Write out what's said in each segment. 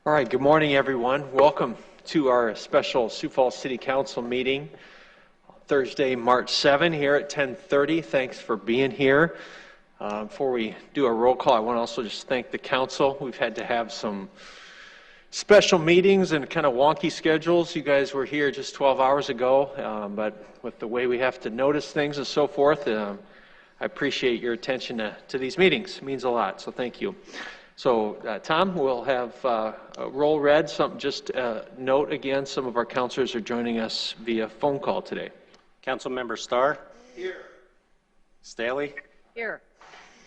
All right, good morning, everyone. Welcome to our special Sioux Falls City Council meeting, Thursday, March 7 here at 10:30. Thanks for being here. Before we do a roll call, I want to also just thank the council. We've had to have some special meetings and kind of wonky schedules. You guys were here just 12 hours ago, but with the way we have to notice things and so forth, I appreciate your attention to these meetings. It means a lot, so thank you. So, Tom, we'll have a roll read. Just note again, some of our counselors are joining us via phone call today. Councilmember Starr? Here. Staley? Here.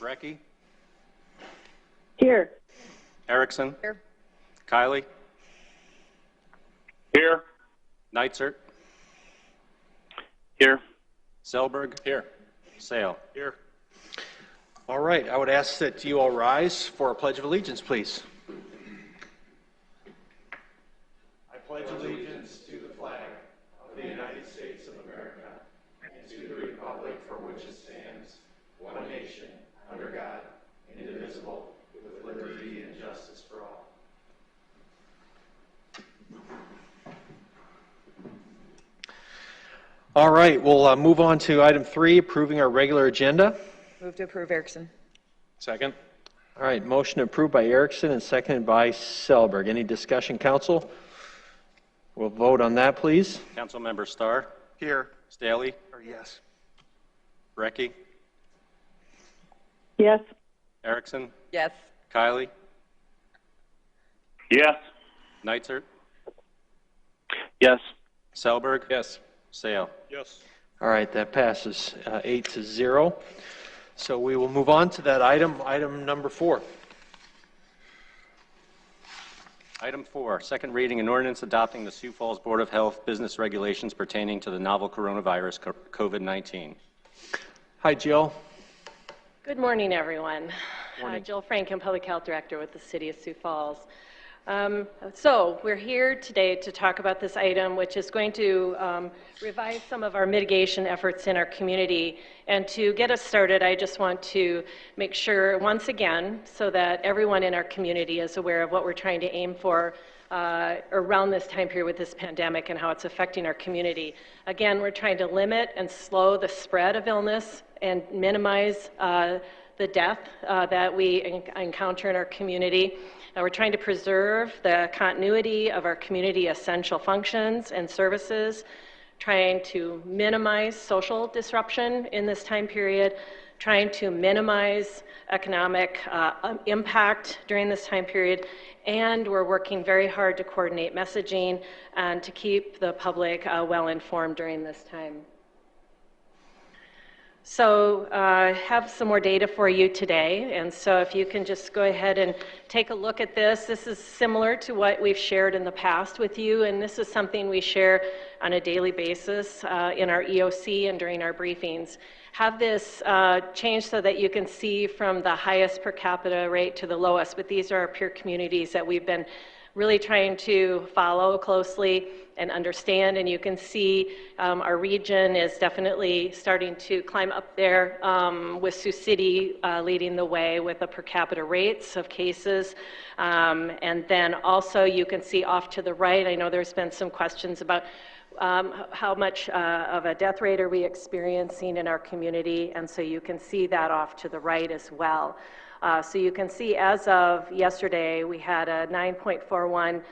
Brecky? Here. Erickson? Here. Kiley? Here. Neitzert? Here. Selberg? Here. Sale? Here. All right, I would ask that you all rise for a Pledge of Allegiance, please. I pledge allegiance to the flag of the United States of America and to the republic for which it stands, one nation, under God, indivisible, with liberty and justice for all. All right, we'll move on to item 3, approving our regular agenda. Move to approve, Erickson. Second. All right, motion approved by Erickson and seconded by Selberg. Any discussion, council? We'll vote on that, please. Councilmember Starr? Here. Staley? Yes. Brecky? Yes. Erickson? Yes. Kiley? Yes. Neitzert? Yes. Selberg? Yes. Sale? Yes. All right, that passes 8-0. So we will move on to that item number 4. Item 4, second reading an ordinance adopting the Sioux Falls Board of Health business regulations pertaining to the novel coronavirus COVID-19. Hi, Jill. Good morning, everyone. Morning. Jill Franken, Public Health Director with the City of Sioux Falls. So we're here today to talk about this item, which is going to revise some of our mitigation efforts in our community. And to get us started, I just want to make sure, once again, so that everyone in our community is aware of what we're trying to aim for around this time period with this pandemic and how it's affecting our community. Again, we're trying to limit and slow the spread of illness and minimize the death that we encounter in our community. We're trying to preserve the continuity of our community essential functions and services, trying to minimize social disruption in this time period, trying to minimize economic impact during this time period, and we're working very hard to coordinate messaging and to keep the public well informed during this time. So I have some more data for you today, and so if you can just go ahead and take a look at this. This is similar to what we've shared in the past with you, and this is something we share on a daily basis in our EOC and during our briefings. Have this changed so that you can see from the highest per capita rate to the lowest, but these are our peer communities that we've been really trying to follow closely and understand, and you can see our region is definitely starting to climb up there with Sioux City leading the way with the per capita rates of cases. And then also you can see off to the right, I know there's been some questions about how much of a death rate are we experiencing in our community, and so you can see that off to the right as well. So you can see as of yesterday, we had a 9.41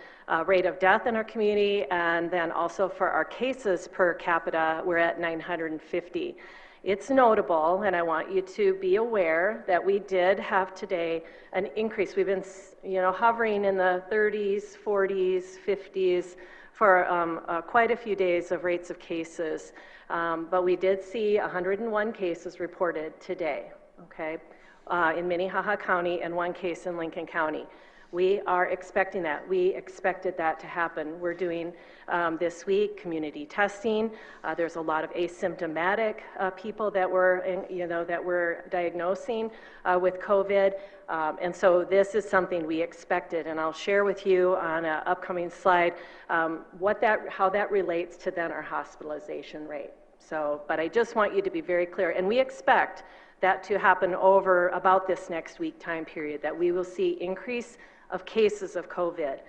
rate of death in our community, and then also for our cases per capita, we're at 950. It's notable, and I want you to be aware that we did have today an increase. We've been, hovering in the 30s, 40s, 50s for quite a few days of rates of cases, but we did see 101 cases reported today, okay? In Minnehaha County and 1 case in Lincoln County. We are expecting that. We expected that to happen. We're doing this week community testing. There's a lot of asymptomatic people that we're diagnosing with COVID, and so this is something we expected. And I'll share with you on an upcoming slide how that relates to then our hospitalization rate. So, but I just want you to be very clear, and we expect that to happen over about this next week time period, that we will see increase of cases of COVID.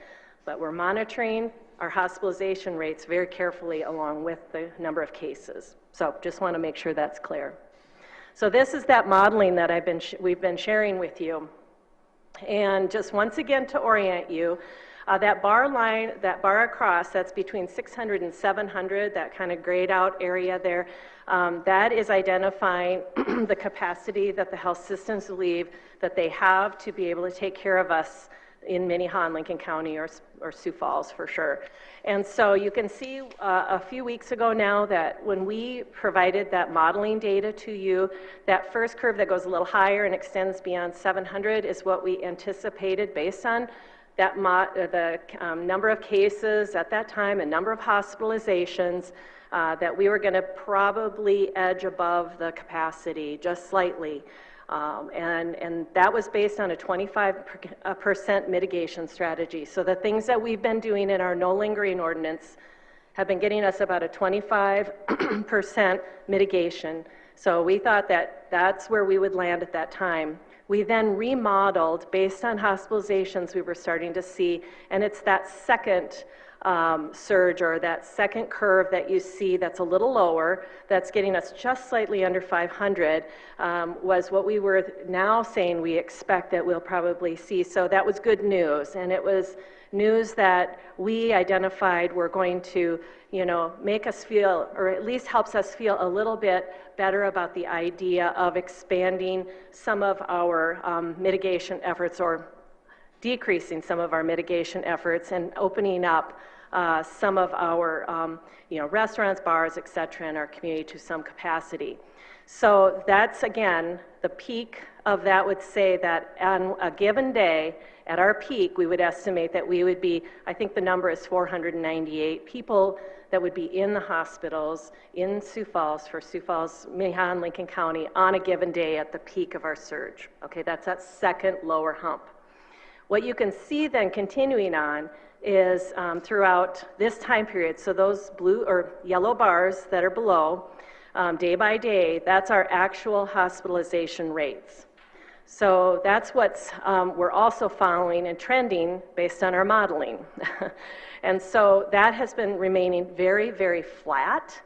But we're monitoring our hospitalization rates very carefully along with the number of cases. So just want to make sure that's clear. So this is that modeling that we've been sharing with you. And just once again to orient you, that bar line, that bar across, that's between 600 and 700, that kind of grayed out area there, that is identifying the capacity that the health systems believe that they have to be able to take care of us in Minnehaha and Lincoln County or Sioux Falls for sure. And so you can see a few weeks ago now that when we provided that modeling data to you, that first curve that goes a little higher and extends beyond 700 is what we anticipated based on that the number of cases at that time and number of hospitalizations, that we were going to probably edge above the capacity just slightly. And that was based on a 25% mitigation strategy. So the things that we've been doing in our no lingering ordinance have been getting us about a 25% mitigation. So we thought that that's where we would land at that time. We then remodeled based on hospitalizations we were starting to see, and it's that second surge or that second curve that you see that's a little lower, that's getting us just slightly under 500, was what we were now saying we expect that we'll probably see. So that was good news, and it was news that we identified were going to, make us feel, or at least helps us feel a little bit better about the idea of expanding some of our mitigation efforts or decreasing some of our mitigation efforts and opening up some of our restaurants, bars, et cetera, in our community to some capacity. So that's, again, the peak of that would say that on a given day, at our peak, we would estimate that we would be, I think the number is 498 people that would be in the hospitals in Sioux Falls, for Sioux Falls, Minnehaha, and Lincoln County on a given day at the peak of our surge. Okay, that's that second lower hump. What you can see then continuing on is throughout this time period, so those blue or yellow bars that are below, day by day, that's our actual hospitalization rates. So that's what we're also following and trending based on our modeling. And so that has been remaining very, very flat.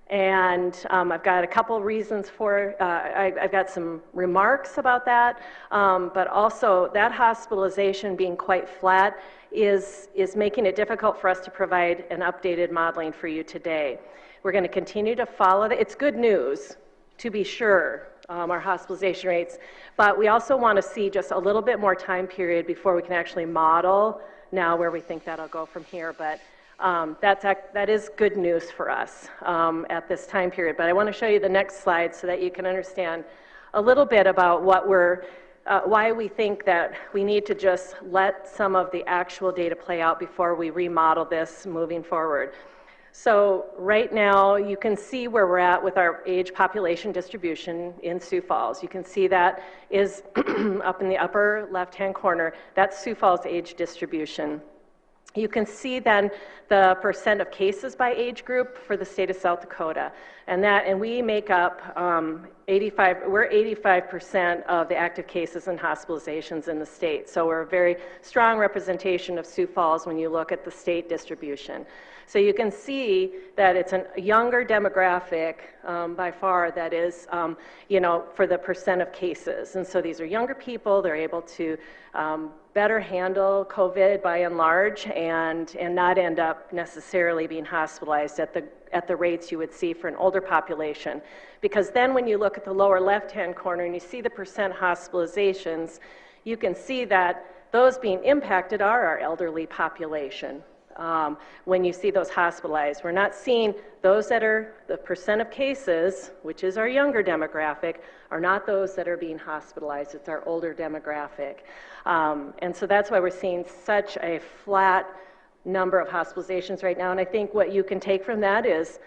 And I've got a couple reasons for, I've got some remarks about that, but also that hospitalization being quite flat is making it difficult for us to provide an updated modeling for you today. We're going to continue to follow that. It's good news, to be sure, our hospitalization rates, but we also want to see just a little bit more time period before we can actually model now where we think that'll go from here. But that is good news for us at this time period. But I want to show you the next slide so that you can understand a little bit about what why we think that we need to just let some of the actual data play out before we remodel this moving forward. So right now, you can see where we're at with our age population distribution in Sioux Falls. You can see that is up in the upper left-hand corner. That's Sioux Falls age distribution. You can see then the percent of cases by age group for the state of South Dakota. And we make up 85% of the active cases and hospitalizations in the state. So we're a very strong representation of Sioux Falls when you look at the state distribution. So you can see that it's a younger demographic by far that is, for the percent of cases. And so these are younger people. They're able to better handle COVID by and large and not end up necessarily being hospitalized at the rates you would see for an older population. Because then when you look at the lower left-hand corner and you see the percent hospitalizations, you can see that those being impacted are our elderly population. When you see those hospitalized, we're not seeing those that are the percent of cases, which is our younger demographic, are not those that are being hospitalized. It's our older demographic. And so that's why we're seeing such a flat number of hospitalizations right now. And I think what you can take from that is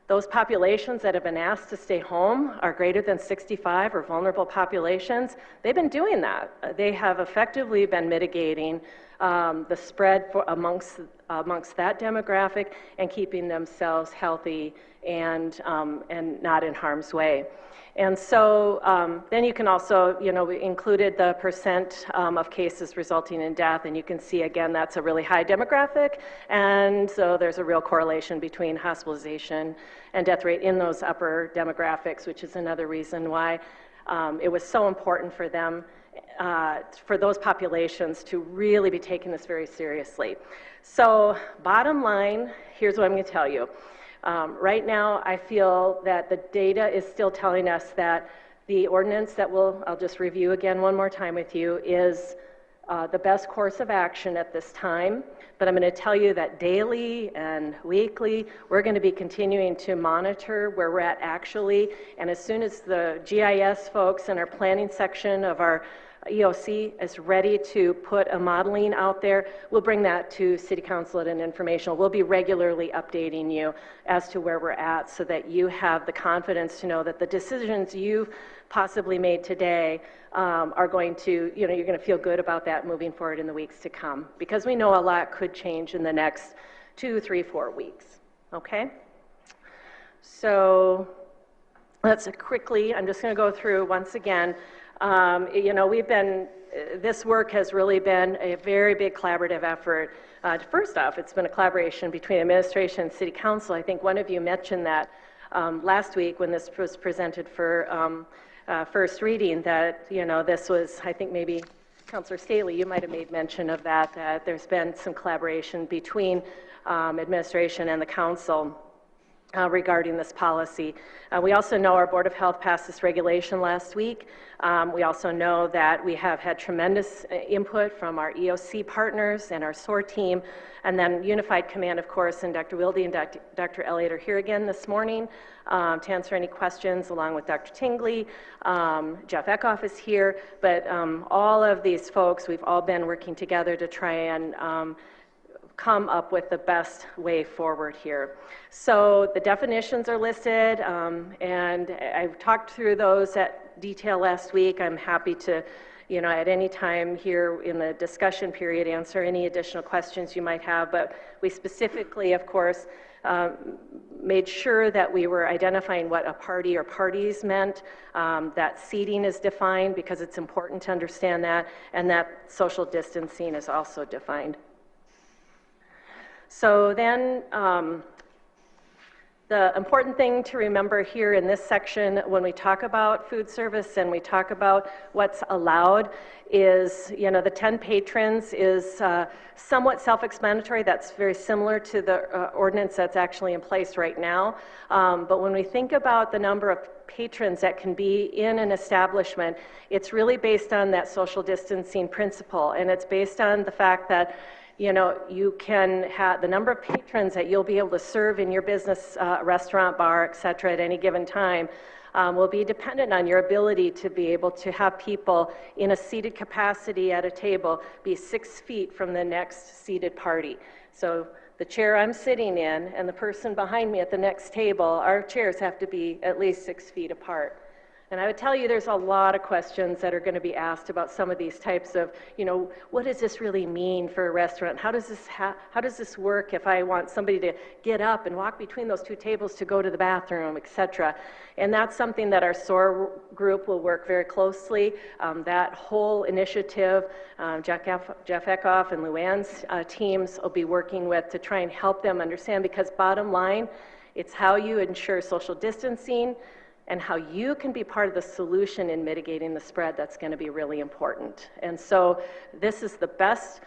those populations that have been asked to stay home are greater than 65 or vulnerable populations. They've been doing that. They have effectively been mitigating the spread amongst amongst that demographic and keeping themselves healthy and not in harm's way. And so then you can also, we included the percent of cases resulting in death, and you can see again that's a really high demographic, and so there's a real correlation between hospitalization and death rate in those upper demographics, which is another reason why it was so important for them, for those populations to really be taking this very seriously. So bottom line, here's what I'm going to tell you. Right now, I feel that the data is still telling us that the ordinance that I'll just review again one more time with you, is the best course of action at this time. But I'm going to tell you that daily and weekly, we're going to be continuing to monitor where we're at actually. And as soon as the GIS folks in our planning section of our EOC is ready to put a modeling out there, we'll bring that to City Council at an informational. We'll be regularly updating you as to where we're at so that you have the confidence to know that the decisions you've possibly made today are going to, you're going to feel good about that moving forward in the weeks to come, because we know a lot could change in the next 2, 3, 4 weeks, okay? So let's quickly, I'm just going to go through once again. This work has really been a very big collaborative effort. First off, it's been a collaboration between administration and City Council. I think one of you mentioned that last week when this was presented for first reading, that, this was, I think maybe Councilor Staley, you might have made mention of that, that there's been some collaboration between administration and the council regarding this policy. We also know our Board of Health passed this regulation last week. We also know that we have had tremendous input from our EOC partners and our SOAR team, and then Unified Command, of course, and Dr. Wilde and Dr. Elliott are here again this morning to answer any questions, along with Dr. Tingley. Jeff Eckhoff is here, but all of these folks, we've all been working together to try and come up with the best way forward here. So the definitions are listed, and I've talked through those at detail last week. I'm happy to, at any time here in the discussion period, answer any additional questions you might have, but we specifically, of course, made sure that we were identifying what a party or parties meant, that seating is defined because it's important to understand that, and that social distancing is also defined. So then, the important thing to remember here in this section when we talk about food service and we talk about what's allowed is, the 10 patrons is somewhat self-explanatory. That's very similar to the ordinance that's actually in place right now. But when we think about the number of patrons that can be in an establishment, it's really based on that social distancing principle, and it's based on the fact that you can have the number of patrons that you'll be able to serve in your business, restaurant, bar, et cetera, at any given time will be dependent on your ability to be able to have people in a seated capacity at a table be 6 feet from the next seated party. So the chair I'm sitting in and the person behind me at the next table, our chairs have to be at least 6 feet apart. And I would tell you there's a lot of questions that are going to be asked about some of these types of, what does this really mean for a restaurant? How does this work if I want somebody to get up and walk between those 2 tables to go to the bathroom, et cetera? And that's something that our SOAR group will work very closely. That whole initiative, Jeff Eckhoff and Luann's teams will be working with to try and help them understand, because bottom line, it's how you ensure social distancing and how you can be part of the solution in mitigating the spread that's going to be really important. And so this is the best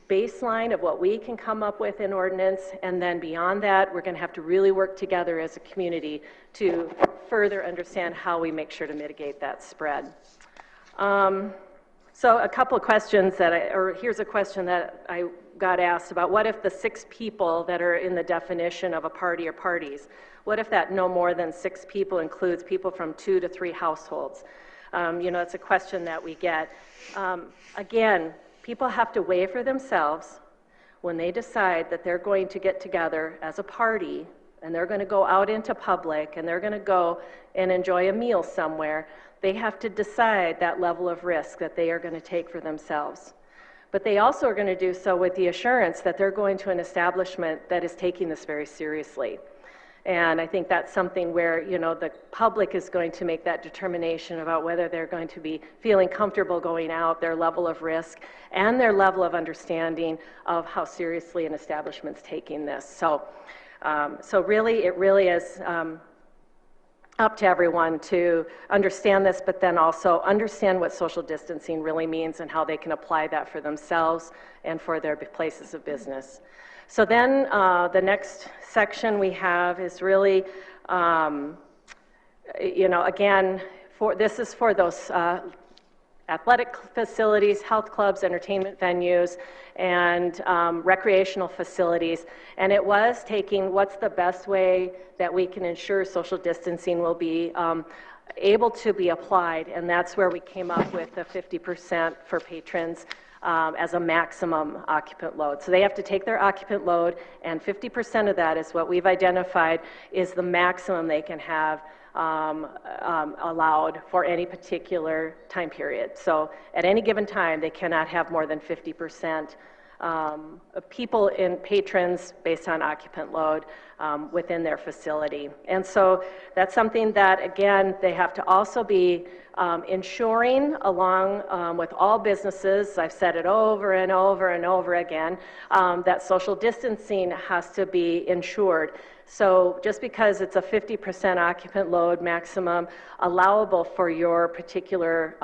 baseline of what we can come up with in ordinance, and then beyond that, we're going to have to really work together as a community to further understand how we make sure to mitigate that spread. So a couple of questions here's a question that I got asked about. What if the 6 people that are in the definition of a party or parties, what if that no more than 6 people includes people from 2 to 3 households? It's a question that we get. Again, people have to weigh for themselves when they decide that they're going to get together as a party and they're going to go out into public and they're going to go and enjoy a meal somewhere. They have to decide that level of risk that they are going to take for themselves. But they also are going to do so with the assurance that they're going to an establishment that is taking this very seriously. And I think that's something where, the public is going to make that determination about whether they're going to be feeling comfortable going out, their level of risk, and their level of understanding of how seriously an establishment's taking this. So really, it really is up to everyone to understand this, but then also understand what social distancing really means and how they can apply that for themselves and for their places of business. So then the next section we have is really, again, this is for those athletic facilities, health clubs, entertainment venues, and recreational facilities. And it was taking what's the best way that we can ensure social distancing will be able to be applied, and that's where we came up with the 50% for patrons as a maximum occupant load. So they have to take their occupant load, and 50% of that is what we've identified is the maximum they can have allowed for any particular time period. So at any given time, they cannot have more than 50% of people in patrons based on occupant load within their facility. And so that's something that, again, they have to also be ensuring along with all businesses, I've said it over and over and over again, that social distancing has to be ensured. So just because it's a 50% occupant load maximum allowable for your particular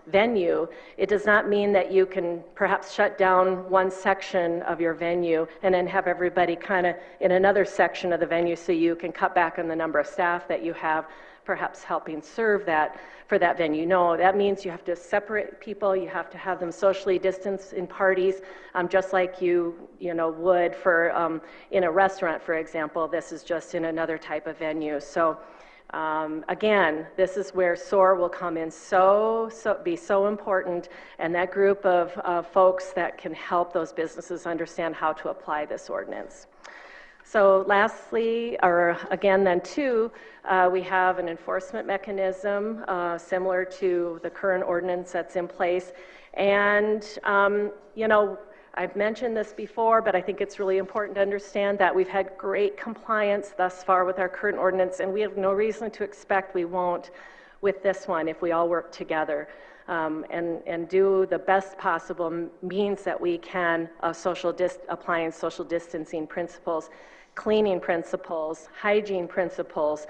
venue, it does not mean that you can perhaps shut down one section of your venue and then have everybody kind of in another section of the venue so you can cut back on the number of staff that you have perhaps helping serve that for that venue. No, that means you have to separate people, you have to have them socially distanced in parties, just like you would for in a restaurant, for example. This is just in another type of venue. So again, this is where SOAR will come in be so important, and that group of folks that can help those businesses understand how to apply this ordinance. So lastly, or again then two, we have an enforcement mechanism similar to the current ordinance that's in place. And, I've mentioned this before, but I think it's really important to understand that we've had great compliance thus far with our current ordinance, and we have no reason to expect we won't with this one if we all work together. And do the best possible means that we can of applying social distancing principles, cleaning principles, hygiene principles,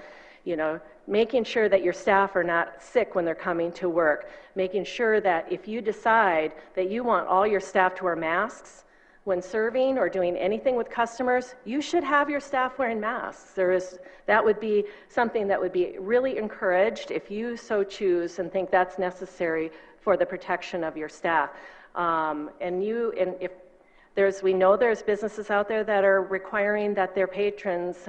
making sure that your staff are not sick when they're coming to work, making sure that if you decide that you want all your staff to wear masks when serving or doing anything with customers, you should have your staff wearing masks. That would be something that would be really encouraged if you so choose and think that's necessary for the protection of your staff. We know there's businesses out there that are requiring that their patrons,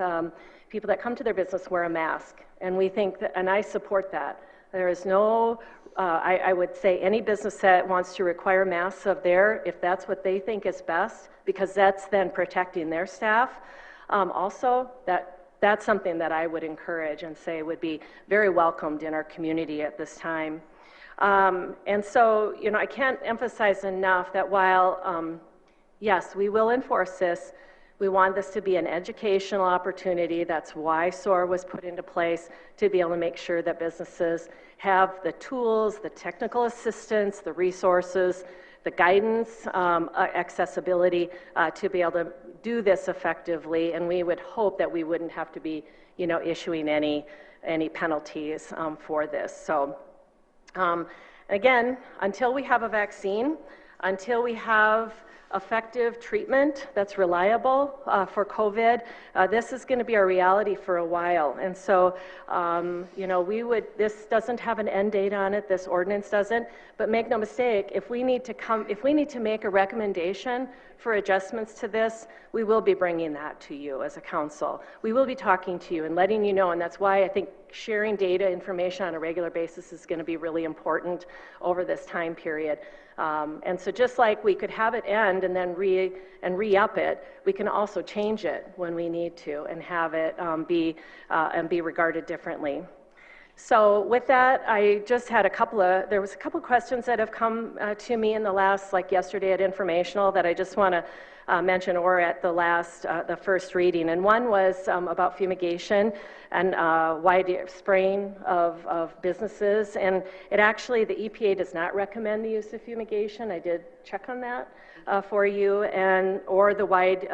people that come to their business, wear a mask, and we think that, and I support that. There is no, I would say any business that wants to require masks if that's what they think is best, because that's then protecting their staff. Also, that's something that I would encourage and say would be very welcomed in our community at this time. And so, I can't emphasize enough that while, yes, we will enforce this, we want this to be an educational opportunity. That's why SOAR was put into place, to be able to make sure that businesses have the tools, the technical assistance, the resources, the guidance, accessibility to be able to do this effectively. And we would hope that we wouldn't have to be, issuing any penalties for this. So again, until we have a vaccine, until we have effective treatment that's reliable for COVID, this is going to be our reality for a while. And so, this doesn't have an end date on it, this ordinance doesn't, but make no mistake, if we need to make a recommendation for adjustments to this, we will be bringing that to you as a council. We will be talking to you and letting you know, and that's why I think sharing data information on a regular basis is going to be really important over this time period. And so just like we could have it end and then re-up it, we can also change it when we need to and have it be regarded differently. So with that, I just had there was a couple of questions that have come to me in the last, like yesterday at informational, that I just want to mention, or at the first reading. And one was about fumigation and wide spraying of businesses. And it actually, the EPA does not recommend the use of fumigation. I did check on that for you, or the wide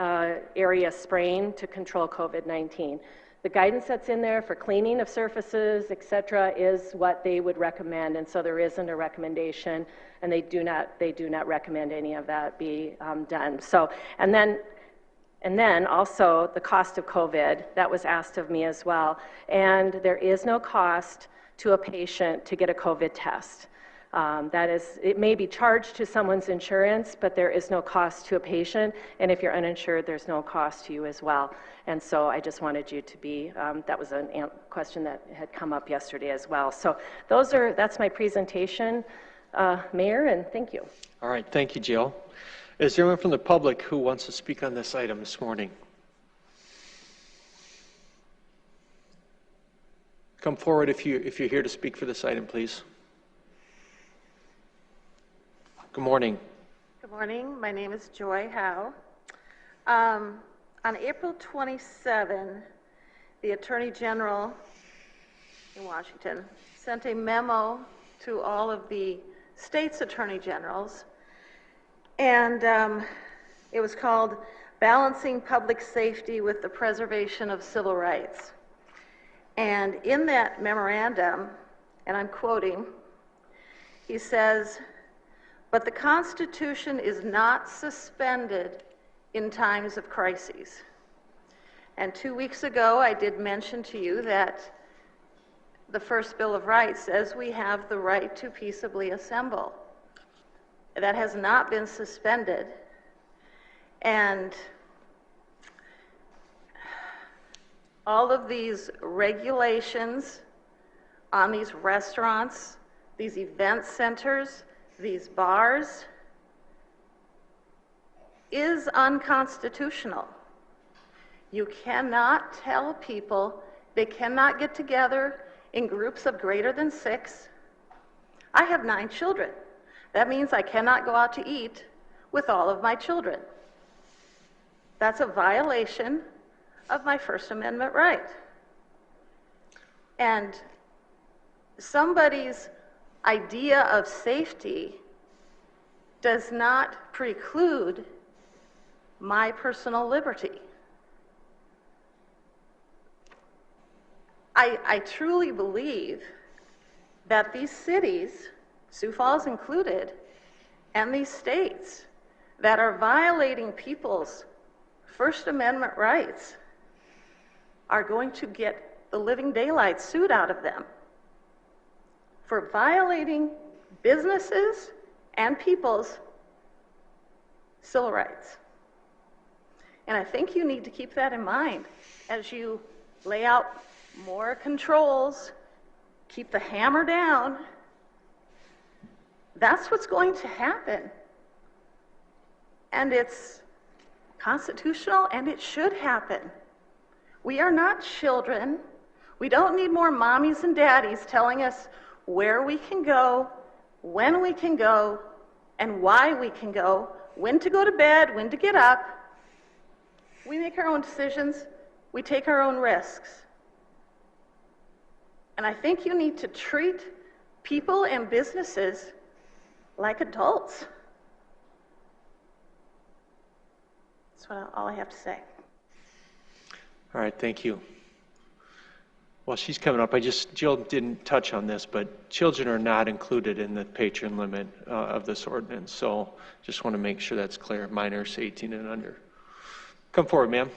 area spraying to control COVID-19. The guidance that's in there for cleaning of surfaces, et cetera, is what they would recommend, and so there isn't a recommendation, and they do not recommend any of that be done. So, and then also the cost of COVID, that was asked of me as well, and there is no cost to a patient to get a COVID test. That is, it may be charged to someone's insurance, but there is no cost to a patient, and if you're uninsured, there's no cost to you as well. And so I just wanted you to be, that was a question that had come up yesterday as well. So that's my presentation, Mayor, and thank you. All right, thank you, Jill. Is there anyone from the public who wants to speak on this item this morning? Come forward if you're here to speak for this item, please. Good morning. Good morning. My name is Joy Howe. On April 27, the Attorney General in Washington sent a memo to all of the state's Attorney Generals, and it was called Balancing Public Safety with the Preservation of Civil Rights. And in that memorandum, and I'm quoting, he says, "But the Constitution is not suspended in times of crises." And 2 weeks ago, I did mention to you that the first Bill of Rights says we have the right to peaceably assemble. That has not been suspended. And all of these regulations on these restaurants, these event centers, these bars, is unconstitutional. You cannot tell people they cannot get together in groups of greater than 6. I have 9 children. That means I cannot go out to eat with all of my children. That's a violation of my First Amendment right. And somebody's idea of safety does not preclude my personal liberty. I truly believe that these cities, Sioux Falls included, and these states that are violating people's First Amendment rights are going to get the living daylights sued out of them for violating businesses and people's civil rights. And I think you need to keep that in mind as you lay out more controls, keep the hammer down. That's what's going to happen. And it's constitutional, and it should happen. We are not children. We don't need more mommies and daddies telling us where we can go, when we can go, and why we can go, when to go to bed, when to get up. We make our own decisions. We take our own risks. And I think you need to treat people and businesses like adults. That's all I have to say. All right, thank you. Well, she's coming up. Jill didn't touch on this, but children are not included in the patron limit of this ordinance. So just want to make sure that's clear. Minors 18 and under. Come forward, ma'am.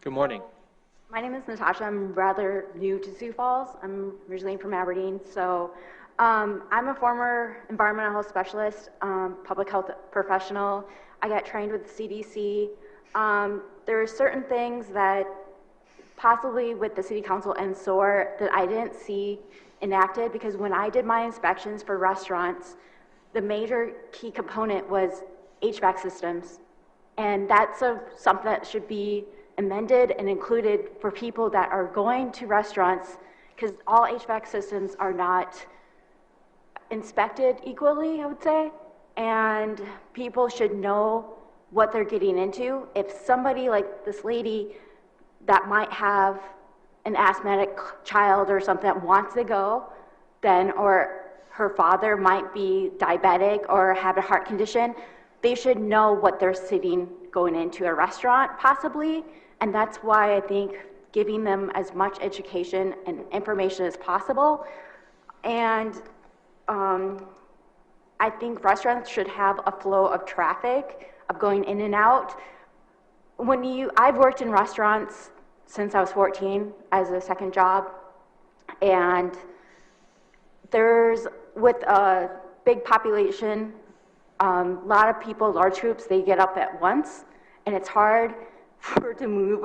Good morning. My name is Natasha. I'm rather new to Sioux Falls. I'm originally from Aberdeen. So I'm a former environmental health specialist, public health professional. I got trained with the CDC. There are certain things that possibly with the city council and SOAR that I didn't see enacted, because when I did my inspections for restaurants, the major key component was HVAC systems. And that's something that should be amended and included for people that are going to restaurants, because all HVAC systems are not inspected equally, I would say, and people should know what they're getting into. If somebody like this lady that might have an asthmatic child or something that wants to go, then, or her father might be diabetic or have a heart condition, they should know what they're sitting going into a restaurant possibly. And that's why I think giving them as much education and information as possible. And I think restaurants should have a flow of traffic of going in and out. I've worked in restaurants since I was 14 as a second job, and with a big population, a lot of people, large groups, they get up at once, and it's hard to move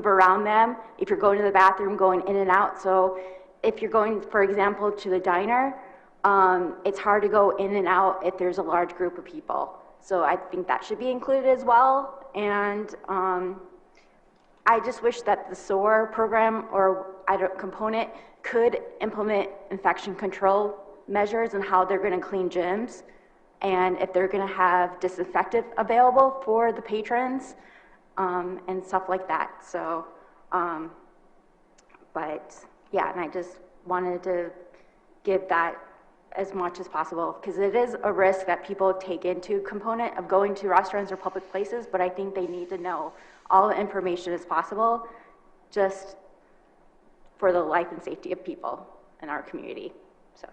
around them if you're going to the bathroom, going in and out. So if you're going, for example, to the diner, it's hard to go in and out if there's a large group of people. So I think that should be included as well. And I just wish that the SOAR program or component could implement infection control measures and how they're going to clean gyms, and if they're going to have disinfectant available for the patrons and stuff like that. So, but yeah, and I just wanted to give that as much as possible, because it is a risk that people take into component of going to restaurants or public places, but I think they need to know all the information as possible just for the life and safety of people in our community. So,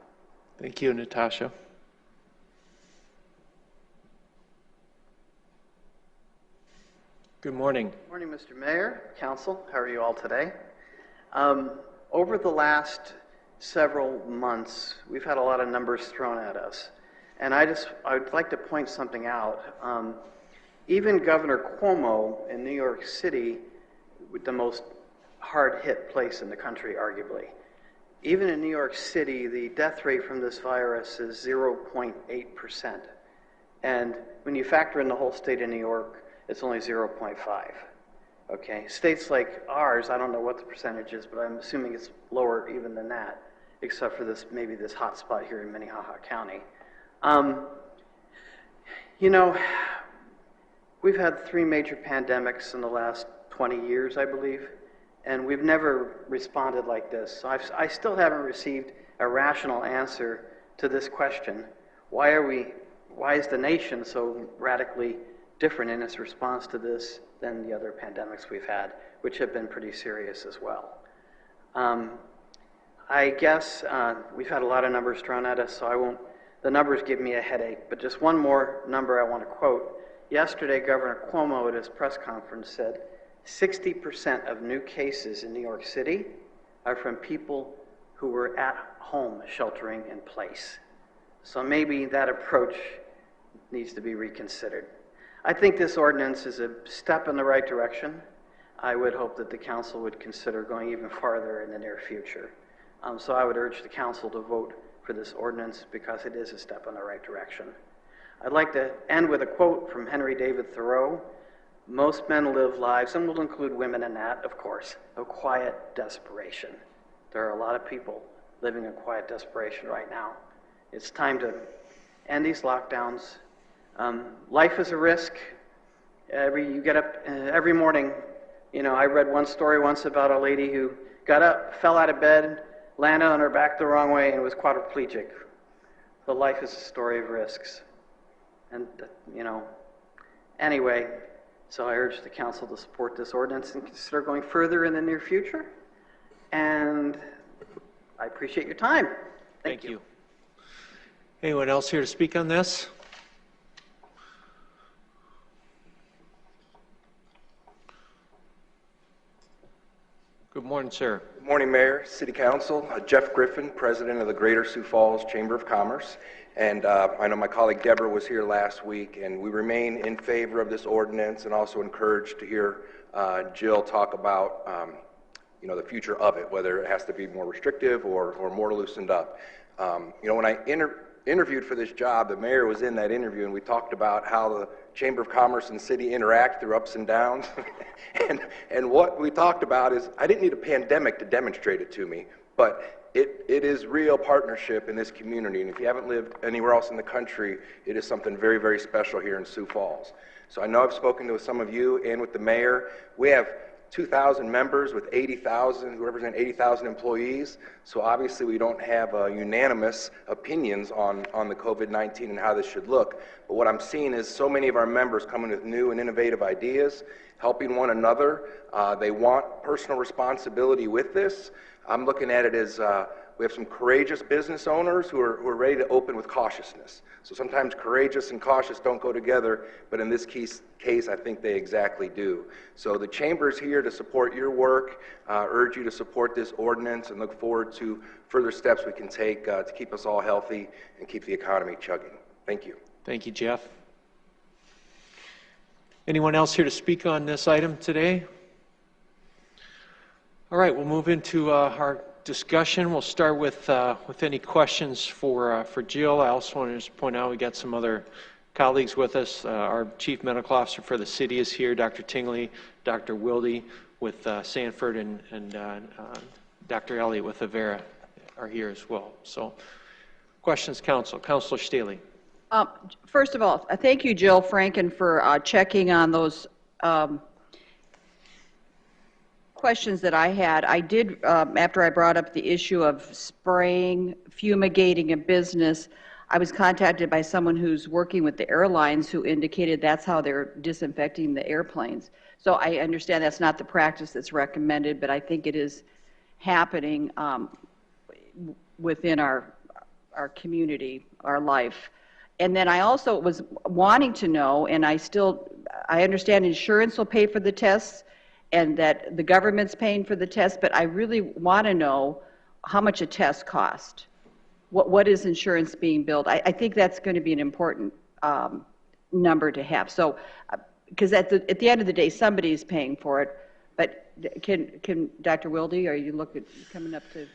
Thank you, Natasha. Good morning. Good morning, Mr. Mayor, Council. How are you all today? Over the last several months, we've had a lot of numbers thrown at us. And I'd like to point something out. Even Governor Cuomo in New York City, with the most hard-hit place in the country, arguably. Even in New York City, the death rate from this virus is 0.8%. And when you factor in the whole state of New York, it's only 0.5. Okay, states like ours, I don't know what the percentage is, but I'm assuming it's lower even than that, except for maybe this hot spot here in Minnehaha County. You know, we've had 3 major pandemics in the last 20 years, I believe, and we've never responded like this. So I still haven't received a rational answer to this question. Why is the nation so radically different in its response to this than the other pandemics we've had, which have been pretty serious as well? I guess we've had a lot of numbers thrown at us, so the numbers give me a headache, but just one more number I want to quote. Yesterday, Governor Cuomo at his press conference said 60% of new cases in New York City are from people who were at home sheltering in place. So maybe that approach needs to be reconsidered. I think this ordinance is a step in the right direction. I would hope that the council would consider going even farther in the near future. So I would urge the council to vote for this ordinance because it is a step in the right direction. I'd like to end with a quote from Henry David Thoreau. Most men live lives, and we'll include women in that, of course, of quiet desperation. There are a lot of people living in quiet desperation right now. It's time to end these lockdowns. Life is a risk. You get up every morning. You know, I read one story once about a lady who got up, fell out of bed, landed on her back the wrong way, and was quadriplegic. So life is a story of risks. And, you know, anyway, so I urge the council to support this ordinance and consider going further in the near future. And I appreciate your time. Thank you. Anyone else here to speak on this? Good morning, sir. Good morning, Mayor, City Council. Jeff Griffin, President of the Greater Sioux Falls Chamber of Commerce. And I know my colleague Deborah was here last week, and we remain in favor of this ordinance and also encouraged to hear Jill talk about the future of it, whether it has to be more restrictive or more loosened up. When I interviewed for this job, the mayor was in that interview, and we talked about how the Chamber of Commerce and city interact through ups and downs. and what we talked about is, I didn't need a pandemic to demonstrate it to me, but it is real partnership in this community. And if you haven't lived anywhere else in the country, it is something very, very special here in Sioux Falls. So I know I've spoken to some of you and with the mayor. We have 2,000 members with 80,000, who represent 80,000 employees. So obviously we don't have unanimous opinions on the COVID-19 and how this should look. But what I'm seeing is so many of our members coming with new and innovative ideas, helping one another. They want personal responsibility with this. I'm looking at it as we have some courageous business owners who are ready to open with cautiousness. So sometimes courageous and cautious don't go together, but in this case I think they exactly do. So the chamber is here to support your work, urge you to support this ordinance, and look forward to further steps we can take to keep us all healthy and keep the economy chugging. Thank you. Thank you, Jeff. Anyone else here to speak on this item today? All right, we'll move into our discussion. We'll start with any questions for Jill. I also want to just point out we got some other colleagues with us. Our Chief Medical Officer for the city is here, Dr. Tingley, Dr. Wilde with Sanford, and Dr. Elliott with Avera are here as well. So, questions, Council. Councilor Staley. First of all, thank you, Jill Franken, for checking on those questions that I had. I did, after I brought up the issue of spraying, fumigating a business, I was contacted by someone who's working with the airlines who indicated that's how they're disinfecting the airplanes. So I understand that's not the practice that's recommended, but I think it is happening within our community, our life. And then I also was wanting to know, and I understand insurance will pay for the tests and that the government's paying for the test, but I really want to know how much a test cost. What is insurance being billed? I think that's going to be an important number to have. So, because at the end of the day, somebody's paying for it. But can Dr. Wilde, are you coming up to?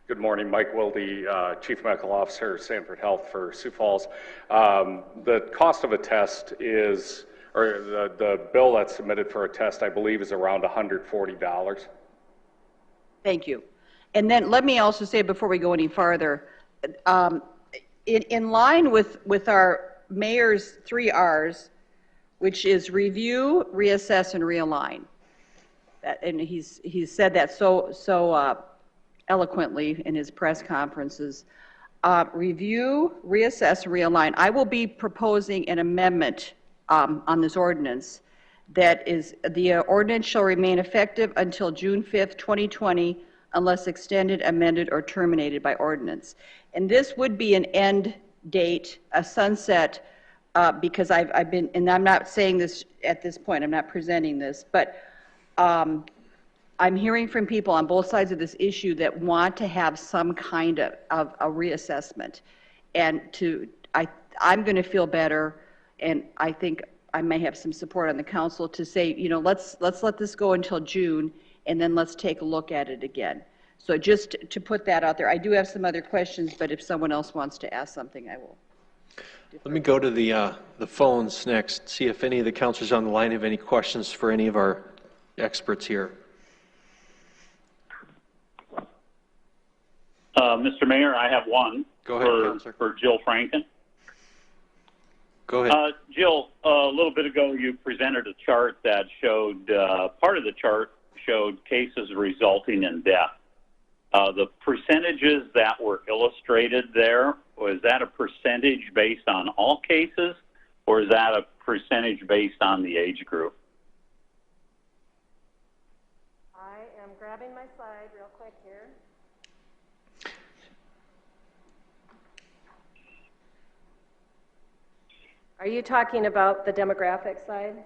Good morning, Mike Wilde, Chief Medical Officer, Sanford Health for Sioux Falls. The cost of a test is, or the bill that's submitted for a test, I believe, is around $140. Thank you. And then let me also say before we go any farther, in line with our mayor's 3 R's, which is review, reassess, and realign. And he's said that so eloquently in his press conferences. Review, reassess, realign. I will be proposing an amendment on this ordinance that is, the ordinance shall remain effective until June 5th, 2020, unless extended, amended, or terminated by ordinance. And this would be an end date, a sunset, because I've been, and I'm not saying this at this point, I'm not presenting this, but I'm hearing from people on both sides of this issue that want to have some kind of a reassessment. And I'm going to feel better, and I think I may have some support on the council to say, you know, let's let this go until June, and then let's take a look at it again. So just to put that out there, I do have some other questions, but if someone else wants to ask something, I will. Let me go to the phones next, see if any of the councilors on the line have any questions for any of our experts here. Mr. Mayor, I have one. Go ahead, for Jill Franken. Go ahead. Jill, a little bit ago you presented a chart that showed, part of the chart showed cases resulting in death. The percentages that were illustrated there, was that a percentage based on all cases, or is that a percentage based on the age group? I am grabbing my slide real quick here. Are you talking about the demographic side?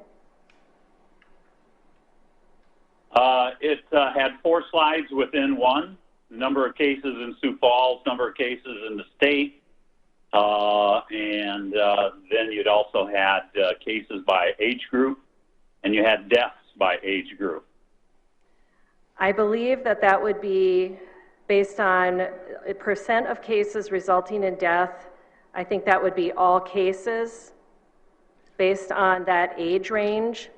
It had 4 slides within one. Number of cases in Sioux Falls, number of cases in the state, and then you'd also had cases by age group, and you had deaths by age group. I believe that that would be based on a percent of cases resulting in death. I think that would be all cases based on that age range,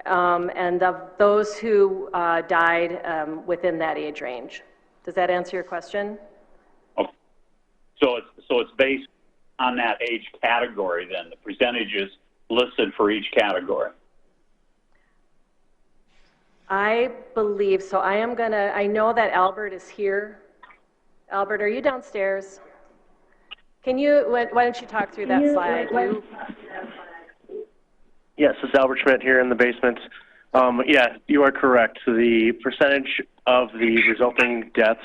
and of those who died within that age range. Does that answer your question? Okay. So it's based on that age category then, the percentages listed for each category. I believe so. I know that Albert is here. Albert, are you downstairs? Why don't you talk through that slide? Yes, it's Albert Schmidt here in the basement. Yeah, you are correct. The percentage of the resulting deaths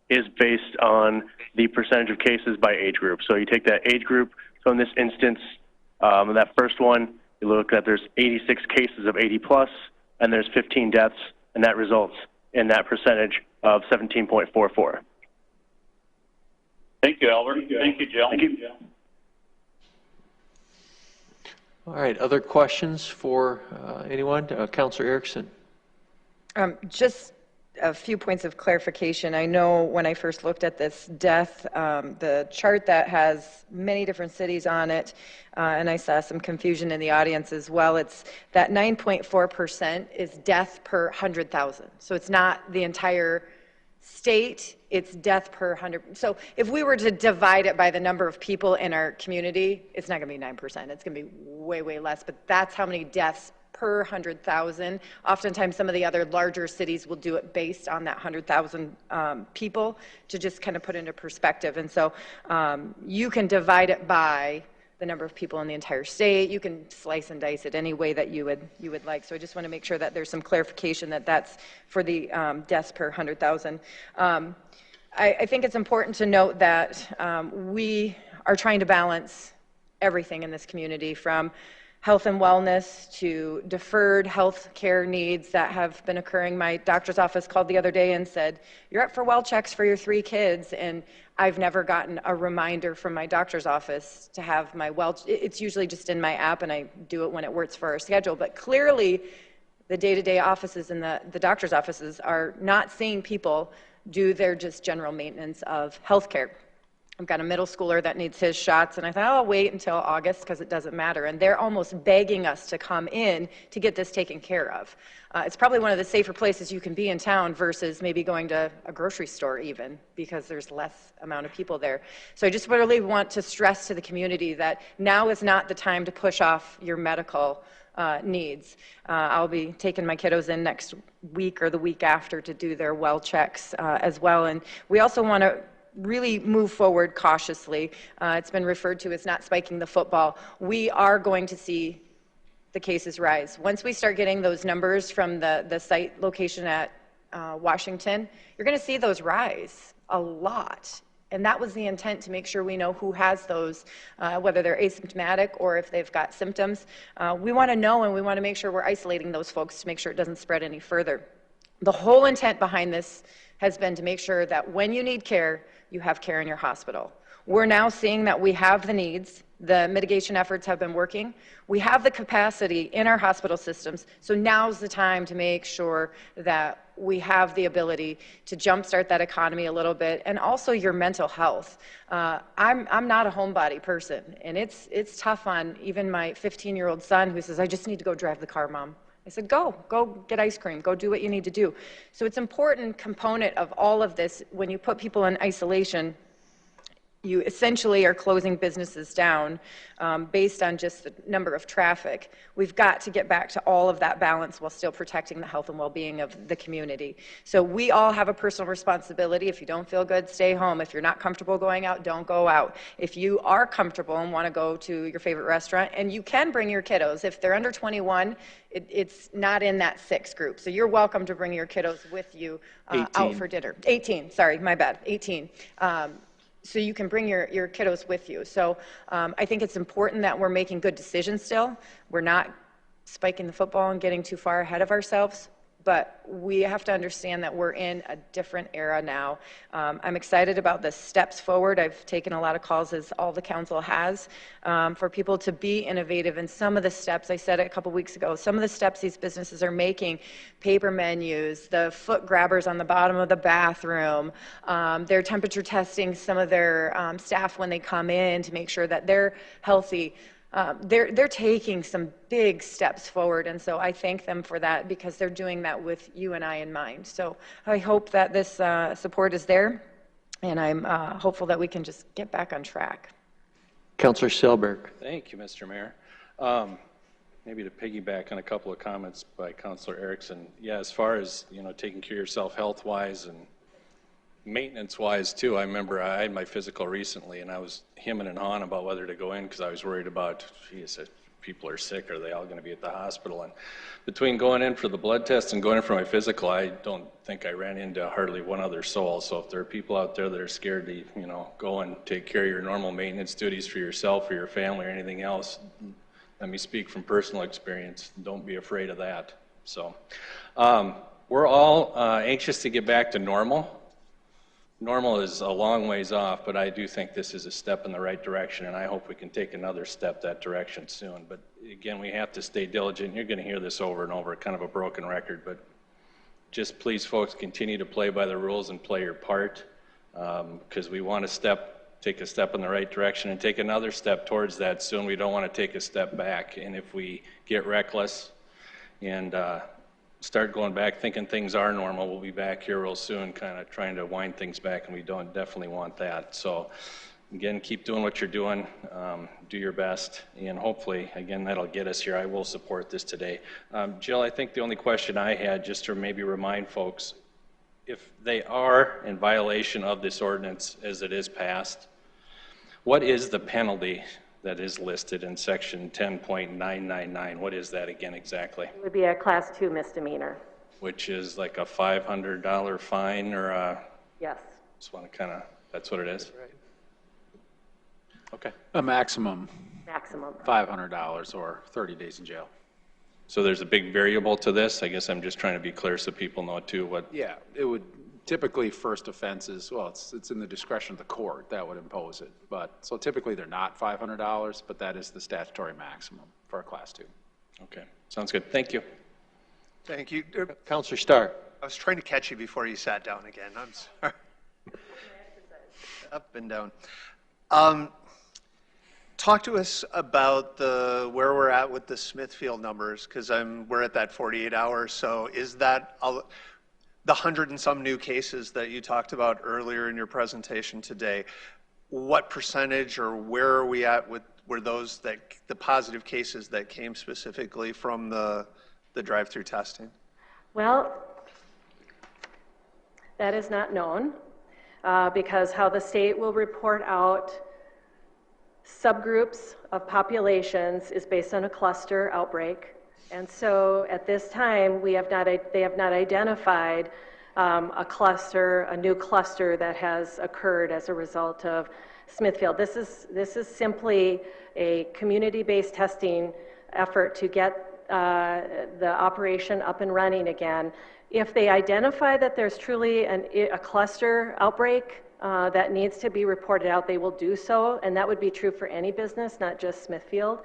is based on the percentage of cases by age group. So you take that age group. So in this instance, that first one, you look at there's 86 cases of 80 plus, and there's 15 deaths, and that results in that percentage of 17.44. Thank you, Albert. Thank you, Jill. Thank you. All right, other questions for anyone? Councilor Erickson. Just a few points of clarification. I know when I first looked at this death, the chart that has many different cities on it, and I saw some confusion in the audience as well, it's that 9.4% is death per 100,000. So it's not the entire state, it's death per 100. So if we were to divide it by the number of people in our community, it's not going to be 9%. It's going to be way, way less, but that's how many deaths per 100,000. Oftentimes, some of the other larger cities will do it based on that 100,000 people to just kind of put into perspective. And so you can divide it by the number of people in the entire state. You can slice and dice it any way that you would like. So I just want to make sure that there's some clarification that that's for the deaths per 100,000. I think it's important to note that we are trying to balance everything in this community, from health and wellness to deferred health care needs that have been occurring. My doctor's office called the other day and said, "You're up for well checks for your 3 kids." And I've never gotten a reminder from my doctor's office to have my it's usually just in my app, and I do it when it works for our schedule. But clearly, the day-to-day offices and the doctor's offices are not seeing people do their just general maintenance of health care. I've got a middle schooler that needs his shots, and I thought, I'll wait until August because it doesn't matter. And they're almost begging us to come in to get this taken care of. It's probably one of the safer places you can be in town versus maybe going to a grocery store even, because there's less amount of people there. So I just really want to stress to the community that now is not the time to push off your medical needs. I'll be taking my kiddos in next week or the week after to do their well checks as well. And we also want to really move forward cautiously. It's been referred to as not spiking the football. We are going to see the cases rise. Once we start getting those numbers from the site location at Washington, you're going to see those rise a lot. And that was the intent, to make sure we know who has those, whether they're asymptomatic or if they've got symptoms. We want to know, and we want to make sure we're isolating those folks to make sure it doesn't spread any further. The whole intent behind this has been to make sure that when you need care, you have care in your hospital. We're now seeing that we have the needs. The mitigation efforts have been working. We have the capacity in our hospital systems. So now's the time to make sure that we have the ability to jumpstart that economy a little bit, and also your mental health. I'm not a homebody person, and it's tough on even my 15-year-old son, who says, "I just need to go drive the car, Mom." I said, go get ice cream, go do what you need to do. So it's an important component of all of this. When you put people in isolation, you essentially are closing businesses down based on just the number of traffic. We've got to get back to all of that balance while still protecting the health and well-being of the community. So we all have a personal responsibility. If you don't feel good, stay home. If you're not comfortable going out, don't go out. If you are comfortable and want to go to your favorite restaurant, and you can bring your kiddos. If they're under 21, it's not in that 6 group. So you're welcome to bring your kiddos with you out for dinner. 18, sorry, my bad, 18. So you can bring your kiddos with you. So I think it's important that we're making good decisions still. We're not spiking the football and getting too far ahead of ourselves, but we have to understand that we're in a different era now. I'm excited about the steps forward. I've taken a lot of calls, as all the council has, for people to be innovative. And some of the steps, I said it a couple weeks ago, some of the steps these businesses are making, paper menus, the foot grabbers on the bottom of the bathroom, they're temperature testing some of their staff when they come in to make sure that they're healthy. They're taking some big steps forward, and so I thank them for that, because they're doing that with you and I in mind. So I hope that this support is there, and I'm hopeful that we can just get back on track. Councilor Selberg. Thank you, Mr. Mayor. Maybe to piggyback on a couple of comments by Councilor Erickson. Yeah, as far as, taking care of yourself health-wise and maintenance-wise too, I remember I had my physical recently, and I was hemming and hawing about whether to go in because I was worried about, geez, if people are sick, are they all going to be at the hospital? And between going in for the blood test and going in for my physical, I don't think I ran into hardly one other soul. So if there are people out there that are scared to, go and take care of your normal maintenance duties for yourself or your family or anything else, let me speak from personal experience. Don't be afraid of that. So we're all anxious to get back to normal. Normal is a long ways off, but I do think this is a step in the right direction, and I hope we can take another step that direction soon. But again, we have to stay diligent. You're going to hear this over and over, kind of a broken record, but just please, folks, continue to play by the rules and play your part, because we want to take a step in the right direction and take another step towards that soon. We don't want to take a step back, and if we get reckless and start going back thinking things are normal, we'll be back here real soon kind of trying to wind things back, and we definitely want that. So again, keep doing what you're doing, do your best, and hopefully, again, that'll get us here. I will support this today. Jill, I think the only question I had, just to maybe remind folks, if they are in violation of this ordinance as it is passed, what is the penalty that is listed in section 10.999? What is that again exactly? It would be a Class 2 misdemeanor. Which is like a $500 fine or a... Yes. Just want to that's what it is? Right. Okay. A maximum $500 or 30 days in jail. So there's a big variable to this? I guess I'm just trying to be clear so people know too what... Yeah, it would typically first offenses, well, it's in the discretion of the court that would impose it. But so typically they're not $500, but that is the statutory maximum for a Class 2. Okay, sounds good. Thank you. Thank you. Councilor Starr. I was trying to catch you before you sat down again. I'm sorry. Up and down. Talk to us about where we're at with the Smithfield numbers, because we're at that 48 hours. So is that the 100 and some new cases that you talked about earlier in your presentation today? What percentage or where are we at were those the positive cases that came specifically from the drive-through testing? Well, that is not known because how the state will report out subgroups of populations is based on a cluster outbreak. And so at this time, they have not identified a new cluster that has occurred as a result of Smithfield. This is simply a community-based testing effort to get the operation up and running again. If they identify that there's truly a cluster outbreak that needs to be reported out, they will do so, and that would be true for any business, not just Smithfield.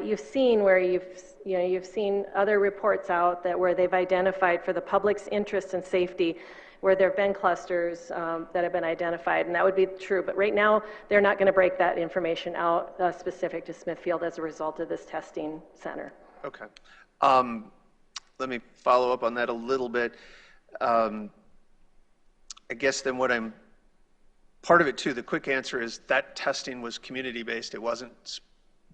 You've seen where you've seen other reports out where they've identified for the public's interest and safety where there have been clusters that have been identified, and that would be true. But right now, they're not going to break that information out specific to Smithfield as a result of this testing center. Okay. Let me follow up on that a little bit. I guess then part of it too, the quick answer is that testing was community-based. It wasn't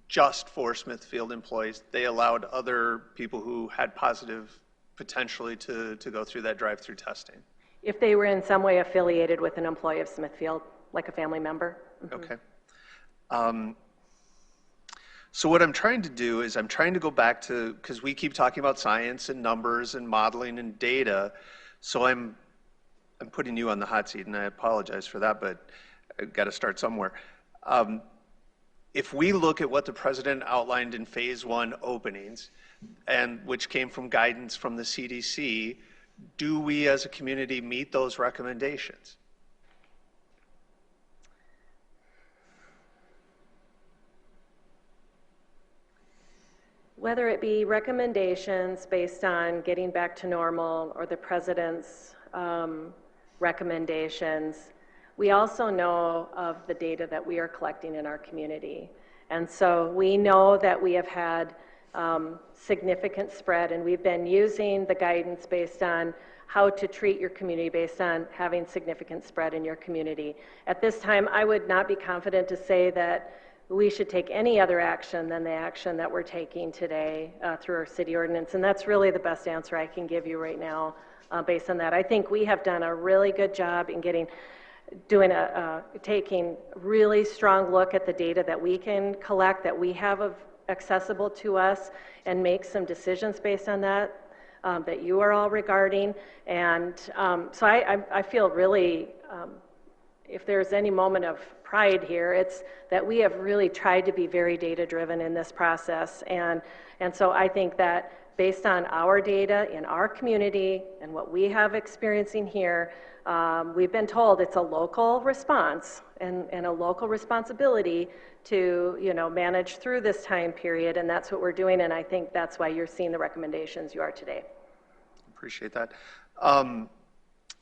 just for Smithfield employees. They allowed other people who had positive potentially to go through that drive-through testing. If they were in some way affiliated with an employee of Smithfield, like a family member. Mm-hmm. Okay. So what I'm trying to do is I'm trying to go back to, because we keep talking about science and numbers and modeling and data, so I'm putting you on the hot seat, and I apologize for that, but I've got to start somewhere. If we look at what the president outlined in phase 1 openings, and which came from guidance from the CDC. Do we as a community meet those recommendations? Whether it be recommendations based on getting back to normal or the president's recommendations, we also know of the data that we are collecting in our community. And so we know that we have had significant spread, and we've been using the guidance based on how to treat your community based on having significant spread in your community. At this time, I would not be confident to say that we should take any other action than the action that we're taking today through our city ordinance. And that's really the best answer I can give you right now based on that. I think we have done a really good job in taking really strong look at the data that we can collect, that we have accessible to us, and make some decisions based on that, that you are all regarding. And so I feel really, if there's any moment of pride here, it's that we have really tried to be very data-driven in this process. And so I think that based on our data in our community and what we have experiencing here, we've been told it's a local response and a local responsibility to manage through this time period, and that's what we're doing, and I think that's why you're seeing the recommendations you are today. Appreciate that.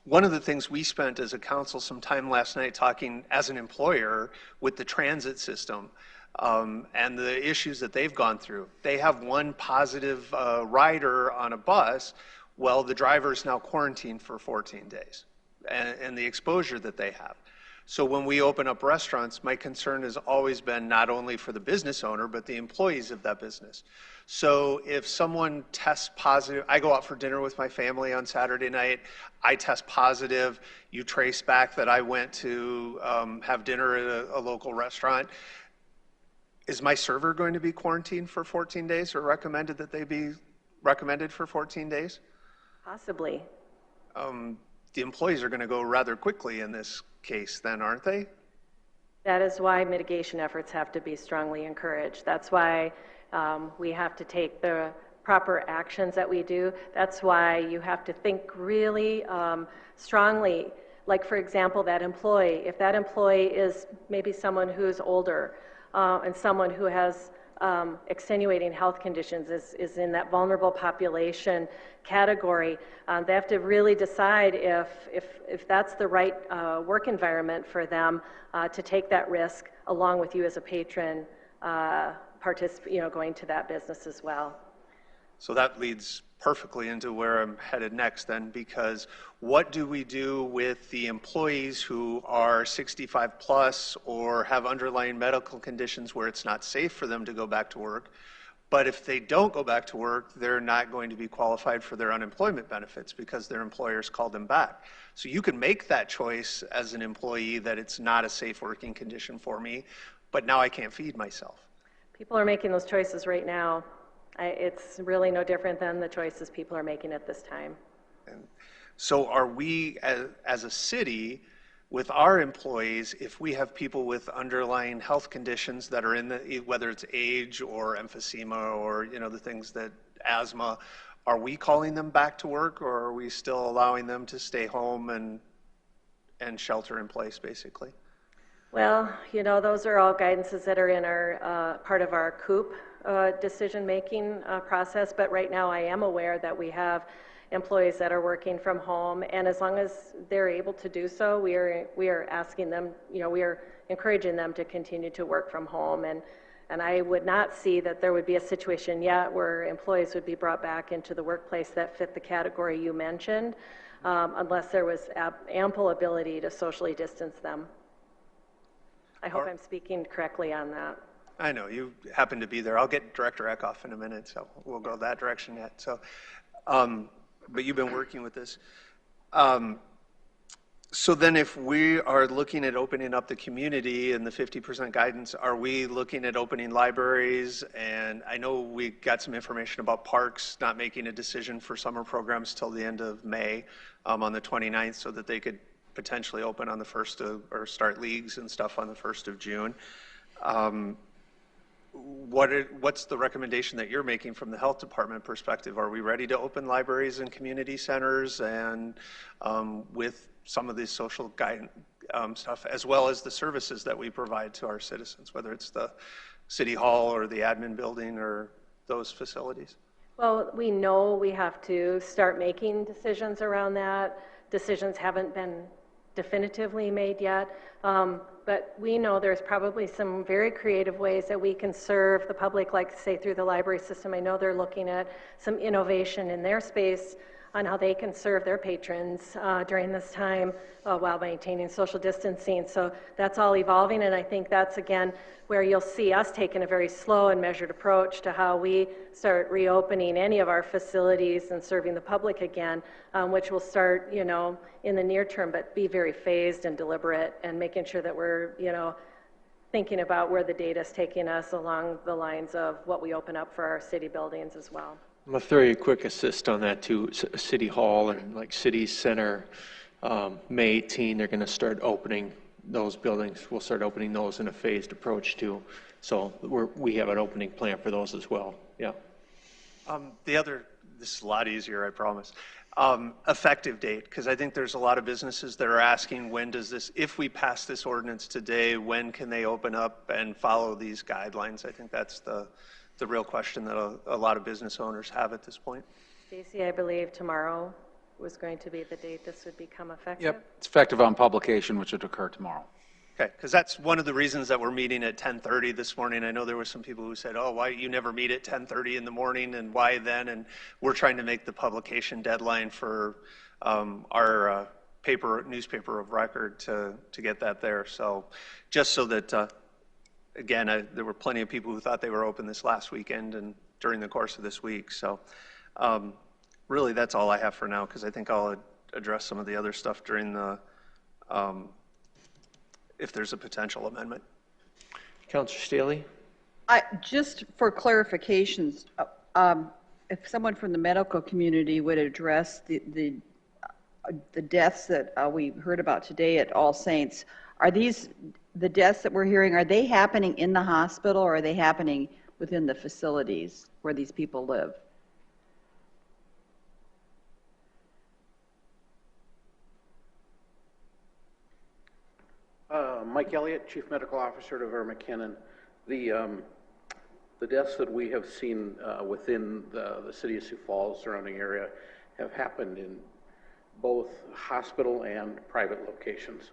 One of the things we spent as a council some time last night talking as an employer with the transit system and the issues that they've gone through. They have one positive rider on a bus. Well, the driver is now quarantined for 14 days and the exposure that they have. So when we open up restaurants, my concern has always been not only for the business owner, but the employees of that business. So if someone tests positive, I go out for dinner with my family on Saturday night, I test positive, you trace back that I went to have dinner at a local restaurant, is my server going to be quarantined for 14 days or recommended that they be recommended for 14 days? Possibly. The employees are going to go rather quickly in this case then, aren't they? That is why mitigation efforts have to be strongly encouraged. That's why we have to take the proper actions that we do. That's why you have to think really strongly. Like, for example, that employee, if that employee is maybe someone who's older and someone who has extenuating health conditions, is in that vulnerable population category, they have to really decide if that's the right work environment for them to take that risk along with you as a patron going to that business as well. So that leads perfectly into where I'm headed next then, because what do we do with the employees who are 65 plus or have underlying medical conditions where it's not safe for them to go back to work? But if they don't go back to work, they're not going to be qualified for their unemployment benefits because their employers called them back. So you can make that choice as an employee that it's not a safe working condition for me, but now I can't feed myself. People are making those choices right now. It's really no different than the choices people are making at this time. And so are we, as a city, with our employees, if we have people with underlying health conditions that are whether it's age or emphysema or the things that asthma, are we calling them back to work, or are we still allowing them to stay home and shelter in place, basically? Well, those are all guidances that are in our part of our COOP decision-making process, but right now I am aware that we have employees that are working from home, and as long as they're able to do so, we are asking them, we are encouraging them to continue to work from home, and I would not see that there would be a situation yet where employees would be brought back into the workplace that fit the category you mentioned, unless there was ample ability to socially distance them. I hope I'm speaking correctly on that. I know, you happen to be there. I'll get Director Eckhoff in a minute, so we'll go that direction yet. So, but you've been working with this. So then if we are looking at opening up the community and the 50% guidance, are we looking at opening libraries? And I know we got some information about parks not making a decision for summer programs till the end of May on the 29th so that they could potentially open on the 1st of, or start leagues and stuff on the 1st of June. what's the recommendation that you're making from the health department perspective? Are we ready to open libraries and community centers and with some of these social stuff, as well as the services that we provide to our citizens, whether it's the city hall or the admin building or those facilities? Well, we know we have to start making decisions around that. Decisions haven't been definitively made yet, but we know there's probably some very creative ways that we can serve the public, like say through the library system. I know they're looking at some innovation in their space on how they can serve their patrons during this time while maintaining social distancing. So that's all evolving, and I think that's, again, where you'll see us taking a very slow and measured approach to how we start reopening any of our facilities and serving the public again, which will start, you know, in the near term, but be very phased and deliberate and making sure that we're, you know, thinking about where the data is taking us along the lines of what we open up for our city buildings as well. I'm going to throw you a quick assist on that too. City Hall and like City Center, May 18, they're going to start opening those buildings. We'll start opening those in a phased approach too. So we have an opening plan for those as well. Yeah. This is a lot easier, I promise. Effective date, because I think there's a lot of businesses that are asking, when does this, if we pass this ordinance today, when can they open up and follow these guidelines? I think that's the real question that a lot of business owners have at this point. Stacy, I believe tomorrow was going to be the date this would become effective. Yep, it's effective on publication, which would occur tomorrow. Okay, because that's one of the reasons that we're meeting at 10:30 this morning. I know there were some people who said, oh, why you never meet at 10:30 in the morning, and why then? And we're trying to make the publication deadline for our newspaper of record to get that there. So just so that, again, there were plenty of people who thought they were open this last weekend and during the course of this week. So really, that's all I have for now, because I think I'll address some of the other stuff during the if there's a potential amendment. Councilor Staley? Just for clarifications, if someone from the medical community would address the deaths that we heard about today at All Saints, are these, the deaths that we're hearing, are they happening in the hospital, or are they happening within the facilities where these people live? Mike Elliott, Chief Medical Officer to Vera McKinnon. The deaths that we have seen within the city of Sioux Falls surrounding area have happened in both hospital and private locations.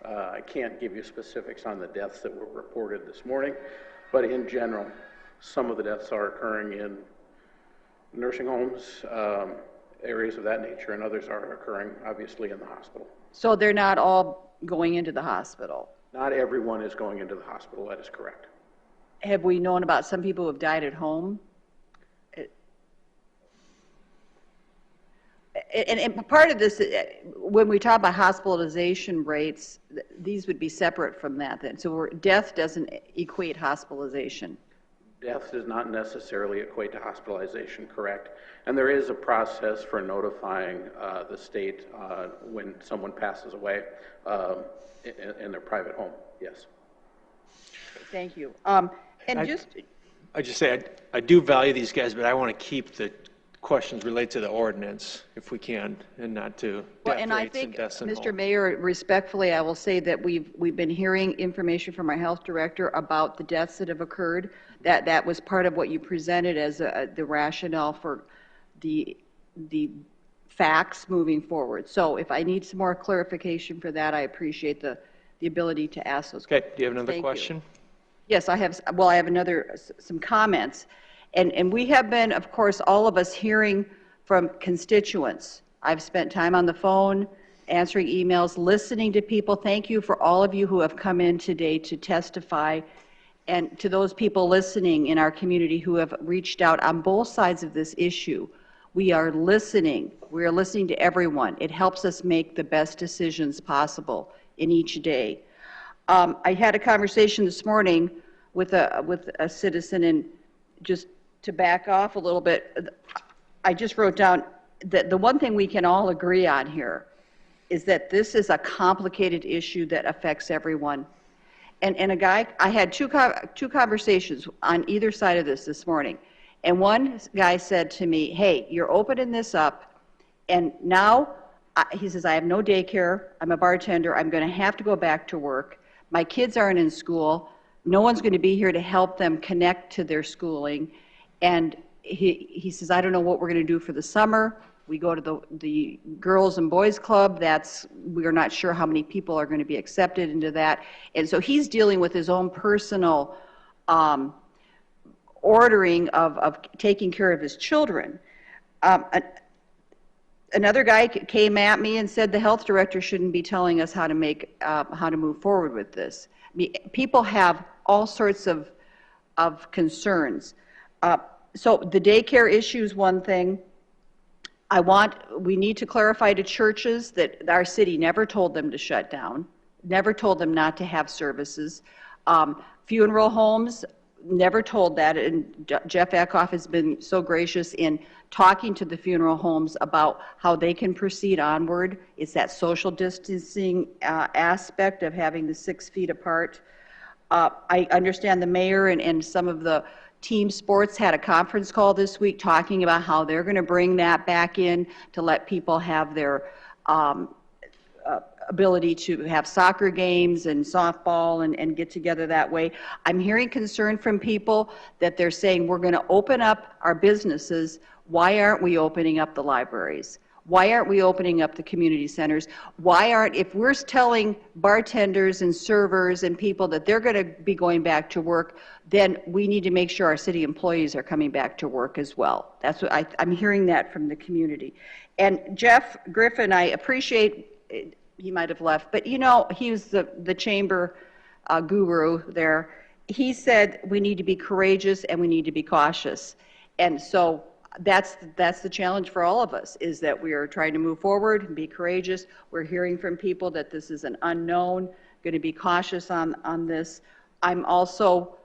I can't give you specifics on the deaths that were reported this morning, but in general, some of the deaths are occurring in nursing homes, areas of that nature, and others are occurring obviously in the hospital. So they're not all going into the hospital? Not everyone is going into the hospital, that is correct. Have we known about some people who have died at home? And part of this, when we talk about hospitalization rates, these would be separate from that then. So death doesn't equate hospitalization. Death does not necessarily equate to hospitalization, correct? And there is a process for notifying the state when someone passes away in their private home, yes. Thank you. I just say, I do value these guys, but I want to keep the questions related to the ordinance, if we can, and not to Well, death and I rates think, deaths in Mr. home. Mayor, respectfully, I will say that we've been hearing information from our health director about the deaths that have occurred. That was part of what you presented as the rationale for the facts moving forward. So if I need some more clarification for that, I appreciate the ability to ask those questions. Okay, do you have another Thank question? You. Yes, I have some comments. And we have been, of course, all of us hearing from constituents. I've spent time on the phone, answering emails, listening to people. Thank you for all of you who have come in today to testify, and to those people listening in our community who have reached out on both sides of this issue. We are listening. We are listening to everyone. It helps us make the best decisions possible in each day. I had a conversation this morning with a citizen, and just to back off a little bit, I just wrote down that the one thing we can all agree on here is that this is a complicated issue that affects everyone. and a guy, I had two conversations on either side of this morning. And one guy said to me, hey, you're opening this up, and now, he says, I have no daycare, I'm a bartender, I'm going to have to go back to work, my kids aren't in school, no one's going to be here to help them connect to their schooling, and he says, I don't know what we're going to do for the summer. We go to the Girls and Boys Club. We're not sure how many people are going to be accepted into that. And so he's dealing with his own personal ordering of taking care of his children. Another guy came at me and said the health director shouldn't be telling us how to move forward with this. I mean, people have all sorts of concerns. So the daycare issue is one thing. We need to clarify to churches that our city never told them to shut down, never told them not to have services. Funeral homes, never told that, and Jeff Eckhoff has been so gracious in talking to the funeral homes about how they can proceed onward. It's that social distancing aspect of having the 6 feet apart. I understand the mayor and some of the team sports had a conference call this week talking about how they're going to bring that back in to let people have their ability to have soccer games and softball and get together that way. I'm hearing concern from people that they're saying we're going to open up our businesses. Why aren't we opening up the libraries? Why aren't we opening up the community centers? If we're telling bartenders and servers and people that they're going to be going back to work, then we need to make sure our city employees are coming back to work as well. That's what I'm hearing that from the community. And Jeff Griffin, I appreciate, he might have left, but you know, he was the chamber guru there. He said we need to be courageous and we need to be cautious. And so that's the challenge for all of us, is that we are trying to move forward and be courageous. We're hearing from people that this is an unknown, going to be cautious on this. I'm also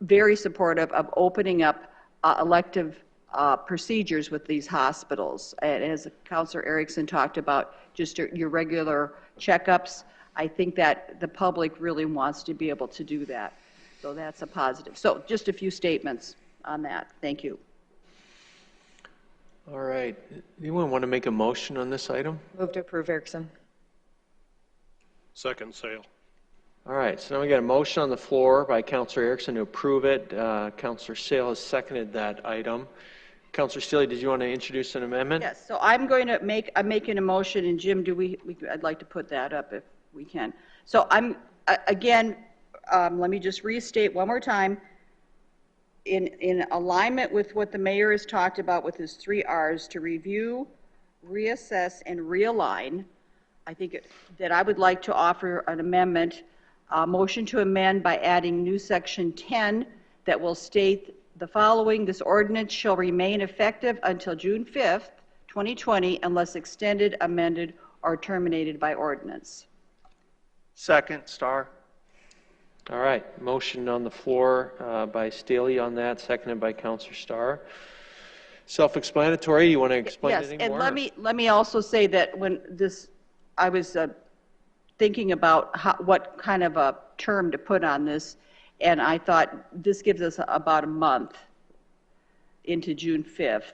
very supportive of opening up elective procedures with these hospitals. And as Councilor Erickson talked about, just your regular checkups, I think that the public really wants to be able to do that. So that's a positive. So just a few statements on that. Thank you. All right. Anyone want to make a motion on this item? Move to approve, Erickson. Second, Sale. All right. So now we got a motion on the floor by Councilor Erickson to approve it. Councilor Sale has seconded that item. Councilor Steele, did you want to introduce an amendment? Yes. So I'm making a motion, and Jim, I'd like to put that up if we can. So again, let me just restate one more time. In alignment with what the mayor has talked about with his 3 R's, to review, reassess, and realign, I think that I would like to offer an amendment, a motion to amend by adding new section 10 that will state the following: this ordinance shall remain effective until June 5th, 2020, unless extended, amended, or terminated by ordinance. Second, Starr. All right. Motion on the floor by Staley on that, seconded by Councilor Starr. Self-explanatory. You want to explain yes, anything more? Yes, and let me also say that when I was thinking about what kind of a term to put on this, and I thought this gives us about a month into June 5th.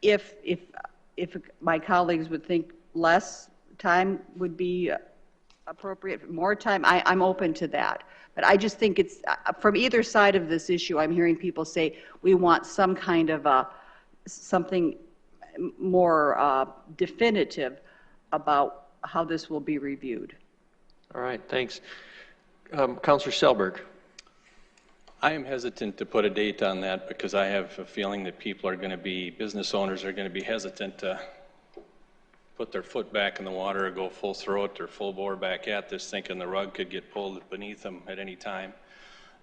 If my colleagues would think less time would be appropriate, more time, I'm open to that. But I just think it's, from either side of this issue, I'm hearing people say we want some kind of something more definitive about how this will be reviewed. All right, thanks. Councilor Selberg. I am hesitant to put a date on that because I have a feeling that business owners are going to be hesitant to put their foot back in the water or go full throat or full bore back at this, thinking the rug could get pulled beneath them at any time.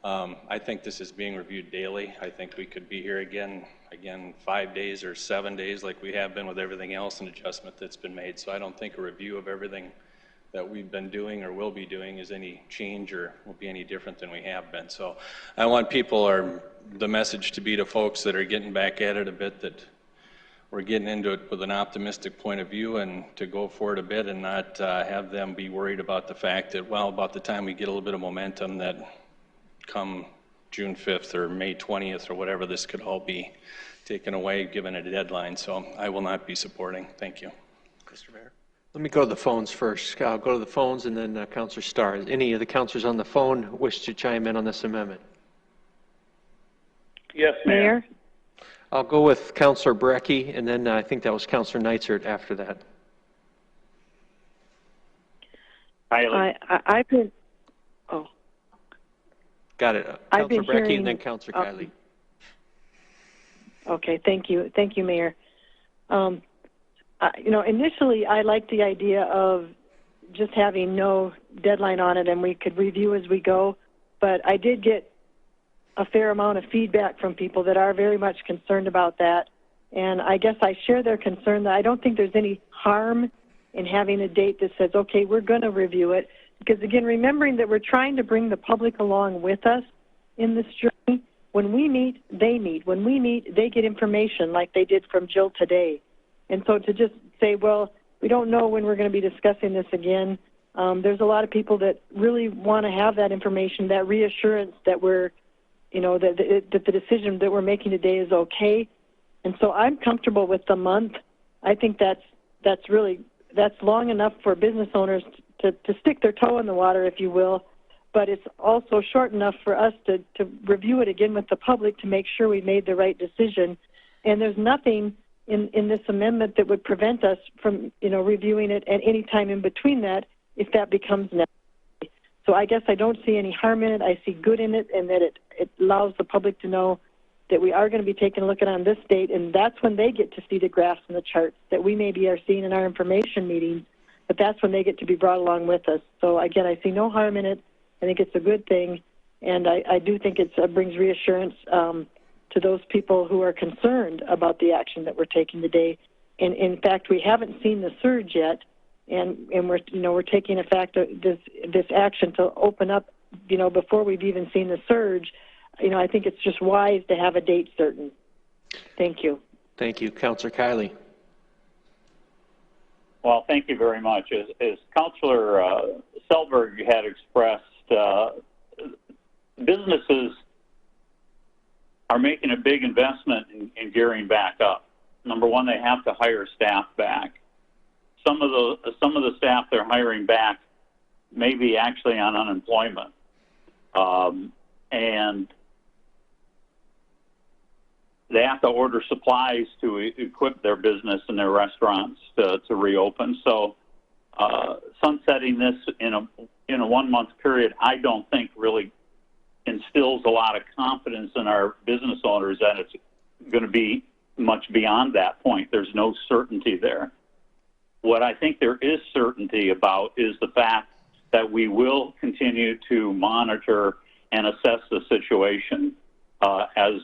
I think this is being reviewed daily. I think we could be here again 5 days or 7 days like we have been with everything else, an adjustment that's been made. So I don't think a review of everything that we've been doing or will be doing is any change or will be any different than we have been. So I want the message to be to folks that are getting back at it a bit, that we're getting into it with an optimistic point of view and to go for it a bit and not have them be worried about the fact that, well, about the time we get a little bit of momentum, that come June 5th or May 20th or whatever, this could all be taken away, given a deadline. So I will not be supporting. Thank you. Mr. Mayor. Let me go to the phones first. I'll go to the phones and then Councilor Starr. Any of the councilors on the phone wish to chime in on this amendment? Yes, Mayor. I'll go with Councilor Brecky, and then I think that was Councilor Neitzer after that. I've been, oh. Got it. I've been Councilor Brecky hearing, and then Councilor Kiley. Okay, thank you. Thank you, Mayor. Initially, I liked the idea of just having no deadline on it and we could review as we go, but I did get a fair amount of feedback from people that are very much concerned about that. And I guess I share their concern that I don't think there's any harm in having a date that says, okay, we're going to review it. Because again, remembering that we're trying to bring the public along with us in this journey. When we meet, they meet. When we meet, they get information like they did from Jill today. And so to just say, well, we don't know when we're going to be discussing this again, there's a lot of people that really want to have that information, that reassurance that we're, that the decision that we're making today is okay. And so I'm comfortable with the month. I think that's long enough for business owners to stick their toe in the water, if you will, but it's also short enough for us to review it again with the public to make sure we made the right decision. And there's nothing in this amendment that would prevent us from, reviewing it at any time in between that if that becomes necessary. So I guess I don't see any harm in it. I see good in it, and that it allows the public to know that we are going to be taking a look at on this date, and that's when they get to see the graphs and the charts that we maybe are seeing in our information meetings, but that's when they get to be brought along with us. So again, I see no harm in it. I think it's a good thing, and I do think it brings reassurance to those people who are concerned about the action that we're taking today. And in fact, we haven't seen the surge yet, and we're taking this action to open up, before we've even seen the surge. I think it's just wise to have a date certain. Thank you. Thank you. Councilor Kiley. Well, thank you very much. As Councilor Selberg had expressed, businesses are making a big investment in gearing back up. Number one, they have to hire staff back. Some of the staff they're hiring back may be actually on unemployment, and they have to order supplies to equip their business and their restaurants to reopen. So sunsetting this in a 1 month period, I don't think really instills a lot of confidence in our business owners that it's going to be much beyond that point. There's no certainty there. What I think there is certainty about is the fact that we will continue to monitor and assess the situation as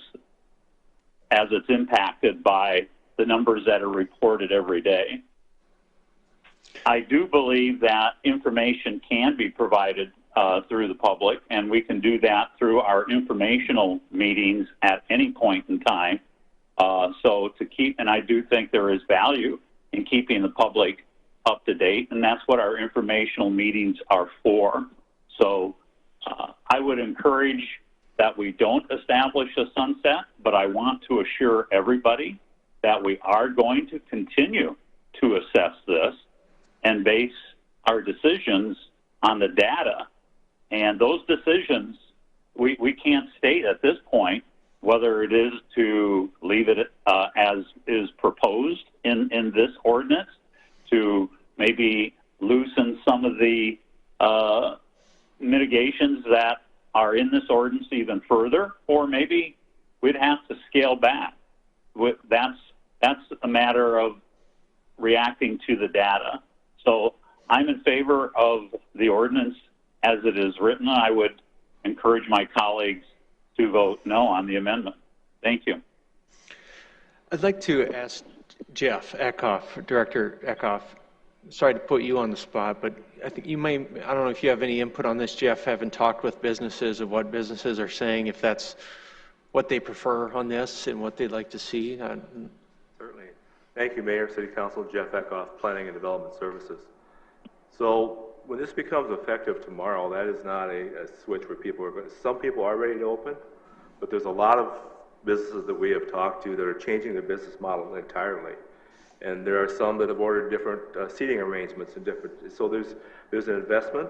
it's impacted by the numbers that are reported every day. I do believe that information can be provided through the public, and we can do that through our informational meetings at any point in time. And I do think there is value in keeping the public up to date, and that's what our informational meetings are for. So I would encourage that we don't establish a sunset, but I want to assure everybody that we are going to continue to assess this and base our decisions on the data. And those decisions, we can't state at this point whether it is to leave it as is proposed in this ordinance, to maybe loosen some of the mitigations that are in this ordinance even further, or maybe we'd have to scale back. That's a matter of reacting to the data. So I'm in favor of the ordinance as it is written. I would encourage my colleagues to vote no on the amendment. Thank you. I'd like to ask Jeff Eckhoff, Director Eckhoff. Sorry to put you on the spot, but I think you may, I don't know if you have any input on this, Jeff, having talked with businesses of what businesses are saying, if that's what they prefer on this and what they'd like to see. Certainly. Thank you, Mayor, City Council. Jeff Eckhoff, Planning and Development Services. So when this becomes effective tomorrow, that is not a switch where people are going to, some people are ready to open, but there's a lot of businesses that we have talked to that are changing their business model entirely. And there are some that have ordered different seating arrangements and different, so there's an investment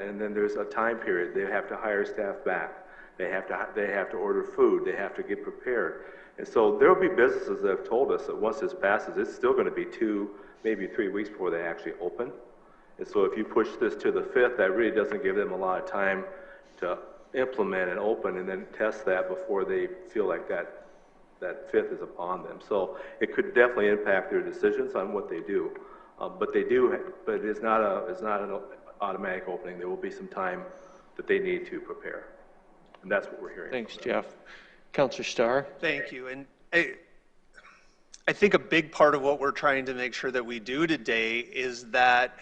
and then there's a time period. They have to hire staff back. They have to order food. They have to get prepared. And so there will be businesses that have told us that once this passes, it's still going to be 2, maybe 3 weeks before they actually open. And so if you push this to the 5th, that really doesn't give them a lot of time to implement and open and then test that before they feel like that 5th is upon them. So it could definitely impact their decisions on what they do. But it's not an automatic opening. There will be some time that they need to prepare. And that's what we're hearing. Thanks, Jeff. Councilor Starr? Thank you. And I think a big part of what we're trying to make sure that we do today is that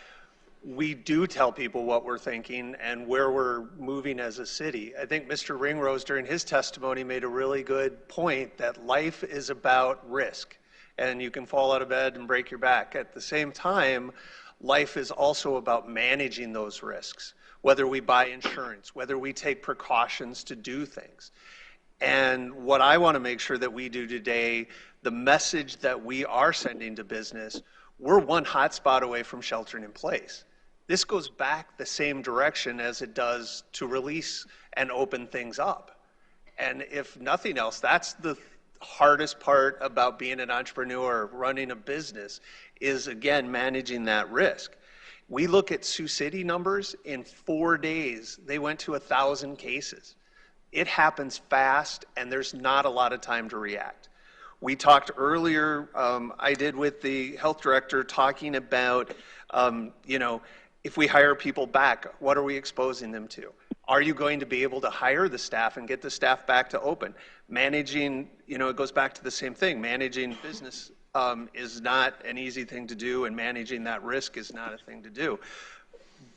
we do tell people what we're thinking and where we're moving as a city. I think Mr. Ringrose during his testimony made a really good point that life is about risk and you can fall out of bed and break your back. At the same time, life is also about managing those risks, whether we buy insurance, whether we take precautions to do things. And what I want to make sure that we do today, the message that we are sending to business, we're one hotspot away from sheltering in place. This goes back the same direction as it does to release and open things up. And if nothing else, that's the hardest part about being an entrepreneur, running a business, is again, managing that risk. We look at Sioux City numbers, in 4 days, they went to 1,000 cases. It happens fast and there's not a lot of time to react. We talked earlier, I did with the health director talking about, if we hire people back, what are we exposing them to? Are you going to be able to hire the staff and get the staff back to open? Managing, it goes back to the same thing. Managing business is not an easy thing to do, and managing that risk is not a thing to do.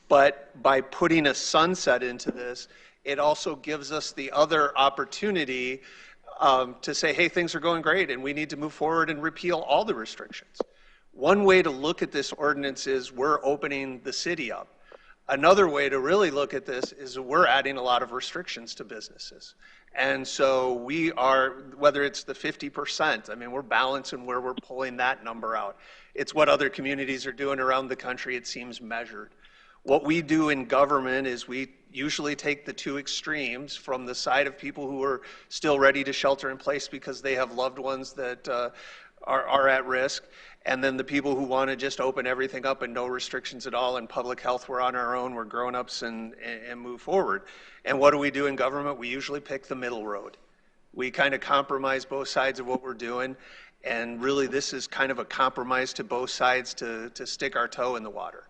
But by putting a sunset into this, it also gives us the other opportunity to say, hey, things are going great and we need to move forward and repeal all the restrictions. One way to look at this ordinance is we're opening the city up. Another way to really look at this is we're adding a lot of restrictions to businesses. And so we are, whether it's the 50%, we're balancing where we're pulling that number out. It's what other communities are doing around the country. It seems measured. What we do in government is we usually take the two extremes from the side of people who are still ready to shelter in place because they have loved ones that are at risk, and then the people who want to just open everything up and no restrictions at all. In public health, we're on our own, we're grown-ups and move forward. And what do we do in government? We usually pick the middle road. We kind of compromise both sides of what we're doing, and really this is kind of a compromise to both sides to stick our toe in the water.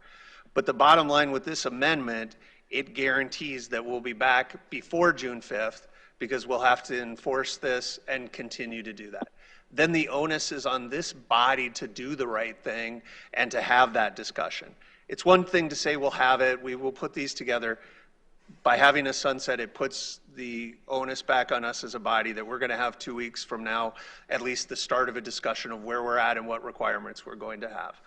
But the bottom line with this amendment, it guarantees that we'll be back before June 5th because we'll have to enforce this and continue to do that. Then the onus is on this body to do the right thing and to have that discussion. It's one thing to say we'll have it, we will put these together. By having a sunset, it puts the onus back on us as a body that we're going to have 2 weeks from now, at least the start of a discussion of where we're at and what requirements we're going to have.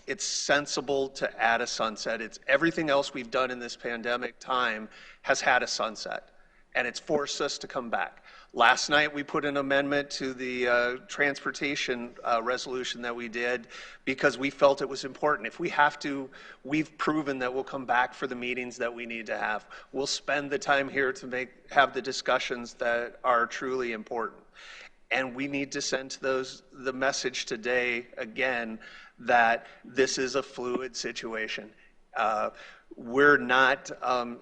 It's sensible to add a sunset. It's everything else we've done in this pandemic time has had a sunset, and it's forced us to come back. Last night, we put an amendment to the transportation resolution that we did because we felt it was important. If we have to, we've proven that we'll come back for the meetings that we need to have. We'll spend the time here to have the discussions that are truly important. And we need to send the message today, again, that this is a fluid situation. We're not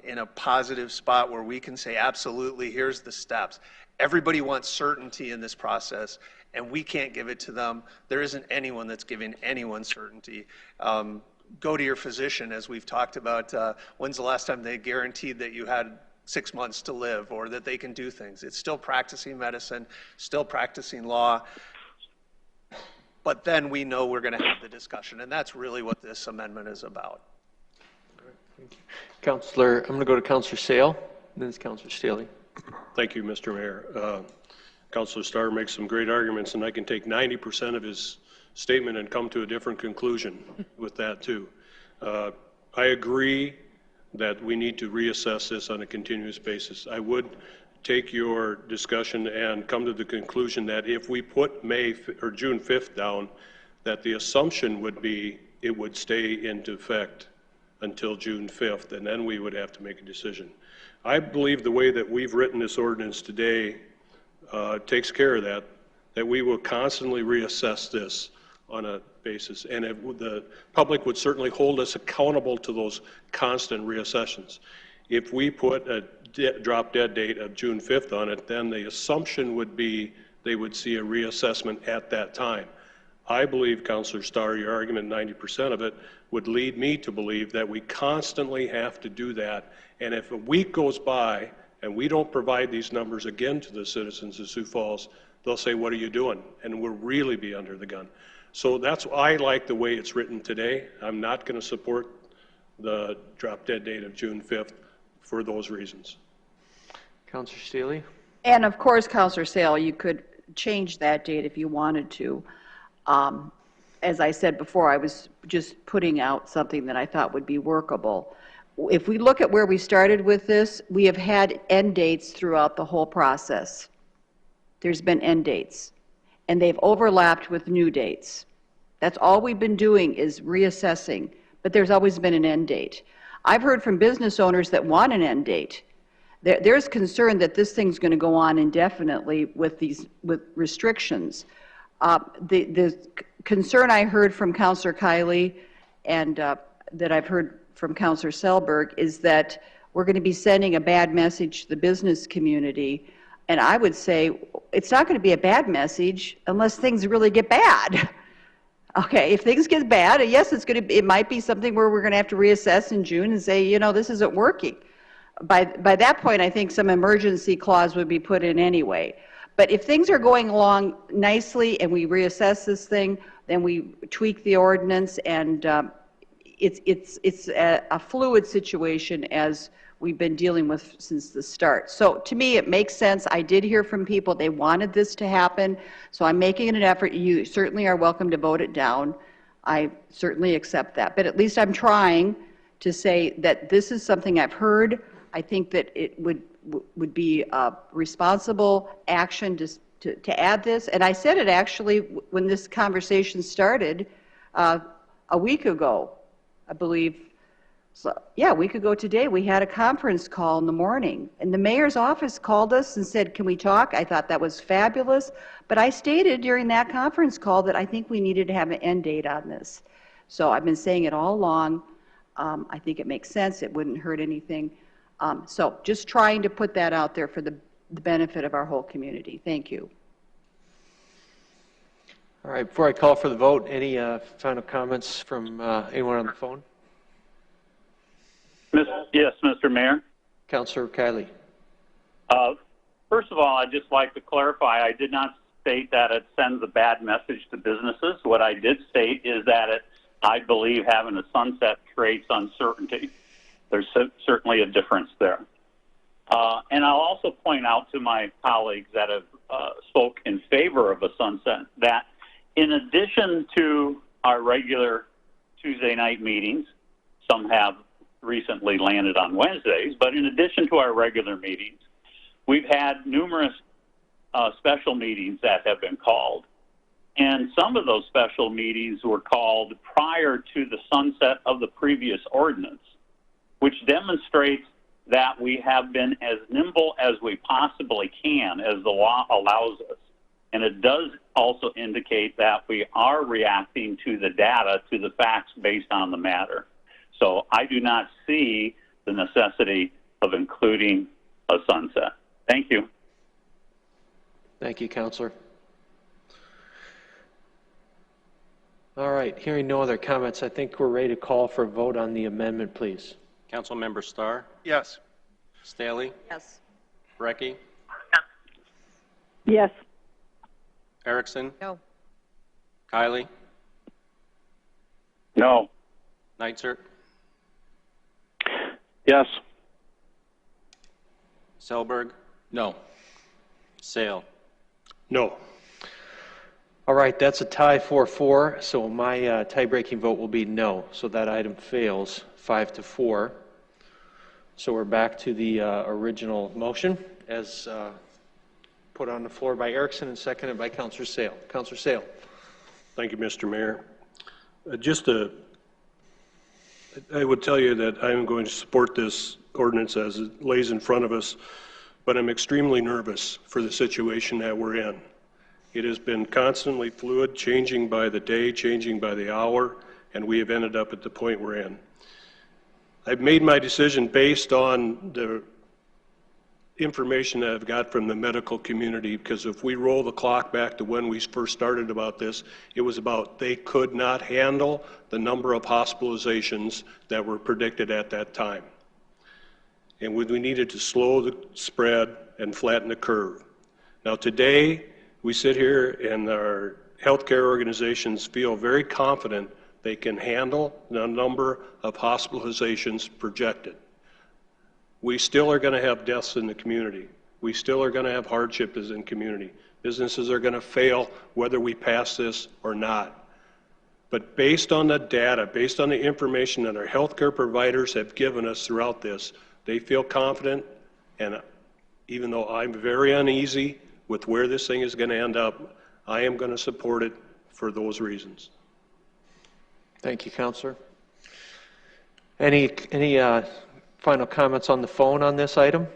in a positive spot where we can say, absolutely, here's the steps. Everybody wants certainty in this process, and we can't give it to them. There isn't anyone that's giving anyone certainty. Go to your physician, as we've talked about. When's the last time they guaranteed that you had 6 months to live or that they can do things? It's still practicing medicine, still practicing law. But then we know we're going to have the discussion, and that's really what this amendment is about. Thank you. Councilor, I'm going to go to Councilor Sale, and then it's Councilor Staley. Thank you, Mr. Mayor. Councilor Starr makes some great arguments, and I can take 90% of his statement and come to a different conclusion with that too. I agree that we need to reassess this on a continuous basis. I would take your discussion and come to the conclusion that if we put June 5th down, that the assumption would be it would stay into effect until June 5th, and then we would have to make a decision. I believe the way that we've written this ordinance today takes care of that we will constantly reassess this on a basis, and the public would certainly hold us accountable to those constant reassessments. If we put a drop dead date of June 5th on it, then the assumption would be they would see a reassessment at that time. I believe, Councilor Starr, your argument, 90% of it, would lead me to believe that we constantly have to do that. And if a week goes by and we don't provide these numbers again to the citizens of Sioux Falls, they'll say, what are you doing? And we'll really be under the gun. So that's why I like the way it's written today. I'm not going to support the drop dead date of June 5th for those reasons. Councilor Steele? And of course, Councilor Sale, you could change that date if you wanted to. As I said before, I was just putting out something that I thought would be workable. If we look at where we started with this, we have had end dates throughout the whole process. There's been end dates, and they've overlapped with new dates. That's all we've been doing is reassessing, but there's always been an end date. I've heard from business owners that want an end date. There's concern that this thing's going to go on indefinitely with restrictions. The concern I heard from Councilor Kiley and that I've heard from Councilor Selberg is that we're going to be sending a bad message to the business community. And I would say it's not going to be a bad message unless things really get bad. Okay, if things get bad, yes, it might be something where we're going to have to reassess in June and say, this isn't working. By that point, I think some emergency clause would be put in anyway. But if things are going along nicely and we reassess this thing, then we tweak the ordinance, and it's a fluid situation as we've been dealing with since the start. So to me, it makes sense. I did hear from people, they wanted this to happen, so I'm making an effort. You certainly are welcome to vote it down. I certainly accept that. But at least I'm trying to say that this is something I've heard. I think that it would be a responsible action to add this. And I said it actually when this conversation started a week ago, I believe. So, yeah, a week ago today, we had a conference call in the morning, and the mayor's office called us and said, can we talk? I thought that was fabulous, but I stated during that conference call that I think we needed to have an end date on this. So I've been saying it all along. I think it makes sense. It wouldn't hurt anything. So just trying to put that out there for the benefit of our whole community. Thank you. All right, before I call for the vote, any final comments from anyone on the phone? Yes, Mr. Mayor. Councilor Kiley. First of all, I'd just like to clarify, I did not state that it sends a bad message to businesses. What I did state is that I believe having a sunset creates uncertainty. There's certainly a difference there. And I'll also point out to my colleagues that have spoke in favor of a sunset that in addition to our regular Tuesday night meetings, some have recently landed on Wednesdays, but in addition to our regular meetings, we've had numerous special meetings that have been called. And some of those special meetings were called prior to the sunset of the previous ordinance, which demonstrates that we have been as nimble as we possibly can as the law allows us. And it does also indicate that we are reacting to the data, to the facts based on the matter. So I do not see the necessity of including a sunset. Thank you. Thank you, Councilor. All right, hearing no other comments, I think we're ready to call for a vote on the amendment, please. Councilmember Starr? Yes. Staley? Yes. Brecky? Yes. Erickson? No. Kiley? No. Neitzer? Yes. Selberg? No. Sale? No. All right, that's a tie 4-4, so my tie-breaking vote will be no. So that item fails 5-4. So we're back to the original motion as put on the floor by Erickson and seconded by Councilor Sale. Councilor Sale. Thank you, Mr. Mayor. I would tell you that I am going to support this ordinance as it lays in front of us, but I'm extremely nervous for the situation that we're in. It has been constantly fluid, changing by the day, changing by the hour, and we have ended up at the point we're in. I've made my decision based on the information that I've got from the medical community, because if we roll the clock back to when we first started about this, it was about they could not handle the number of hospitalizations that were predicted at that time. And we needed to slow the spread and flatten the curve. Now today, we sit here and our healthcare organizations feel very confident they can handle the number of hospitalizations projected. We still are going to have deaths in the community. We still are going to have hardship in the community. Businesses are going to fail whether we pass this or not. But based on the data, based on the information that our healthcare providers have given us throughout this, they feel confident, and even though I'm very uneasy with where this thing is going to end up, I am going to support it for those reasons. Thank you, Councilor. Any final comments on the phone on this item?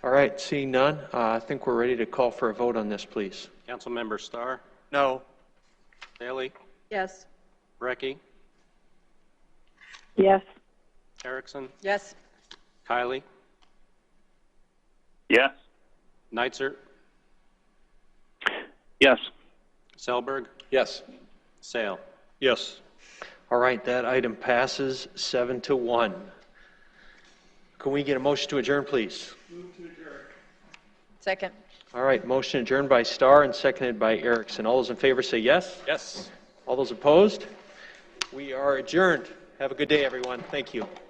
All right, seeing none, I think we're ready to call for a vote on this, please. Councilmember Starr? No. Bailey? Yes. Brecky? Yes. Erickson? Yes. Kylie? Yes. Neitzer? Yes. Selberg? Yes. Sale? Yes. All right, that item passes 7-1. Can we get a motion to adjourn, please? Second. All right, motion adjourned by Starr and seconded by Erickson. All those in favor say yes. Yes. All those opposed? We are adjourned. Have a good day, everyone. Thank you.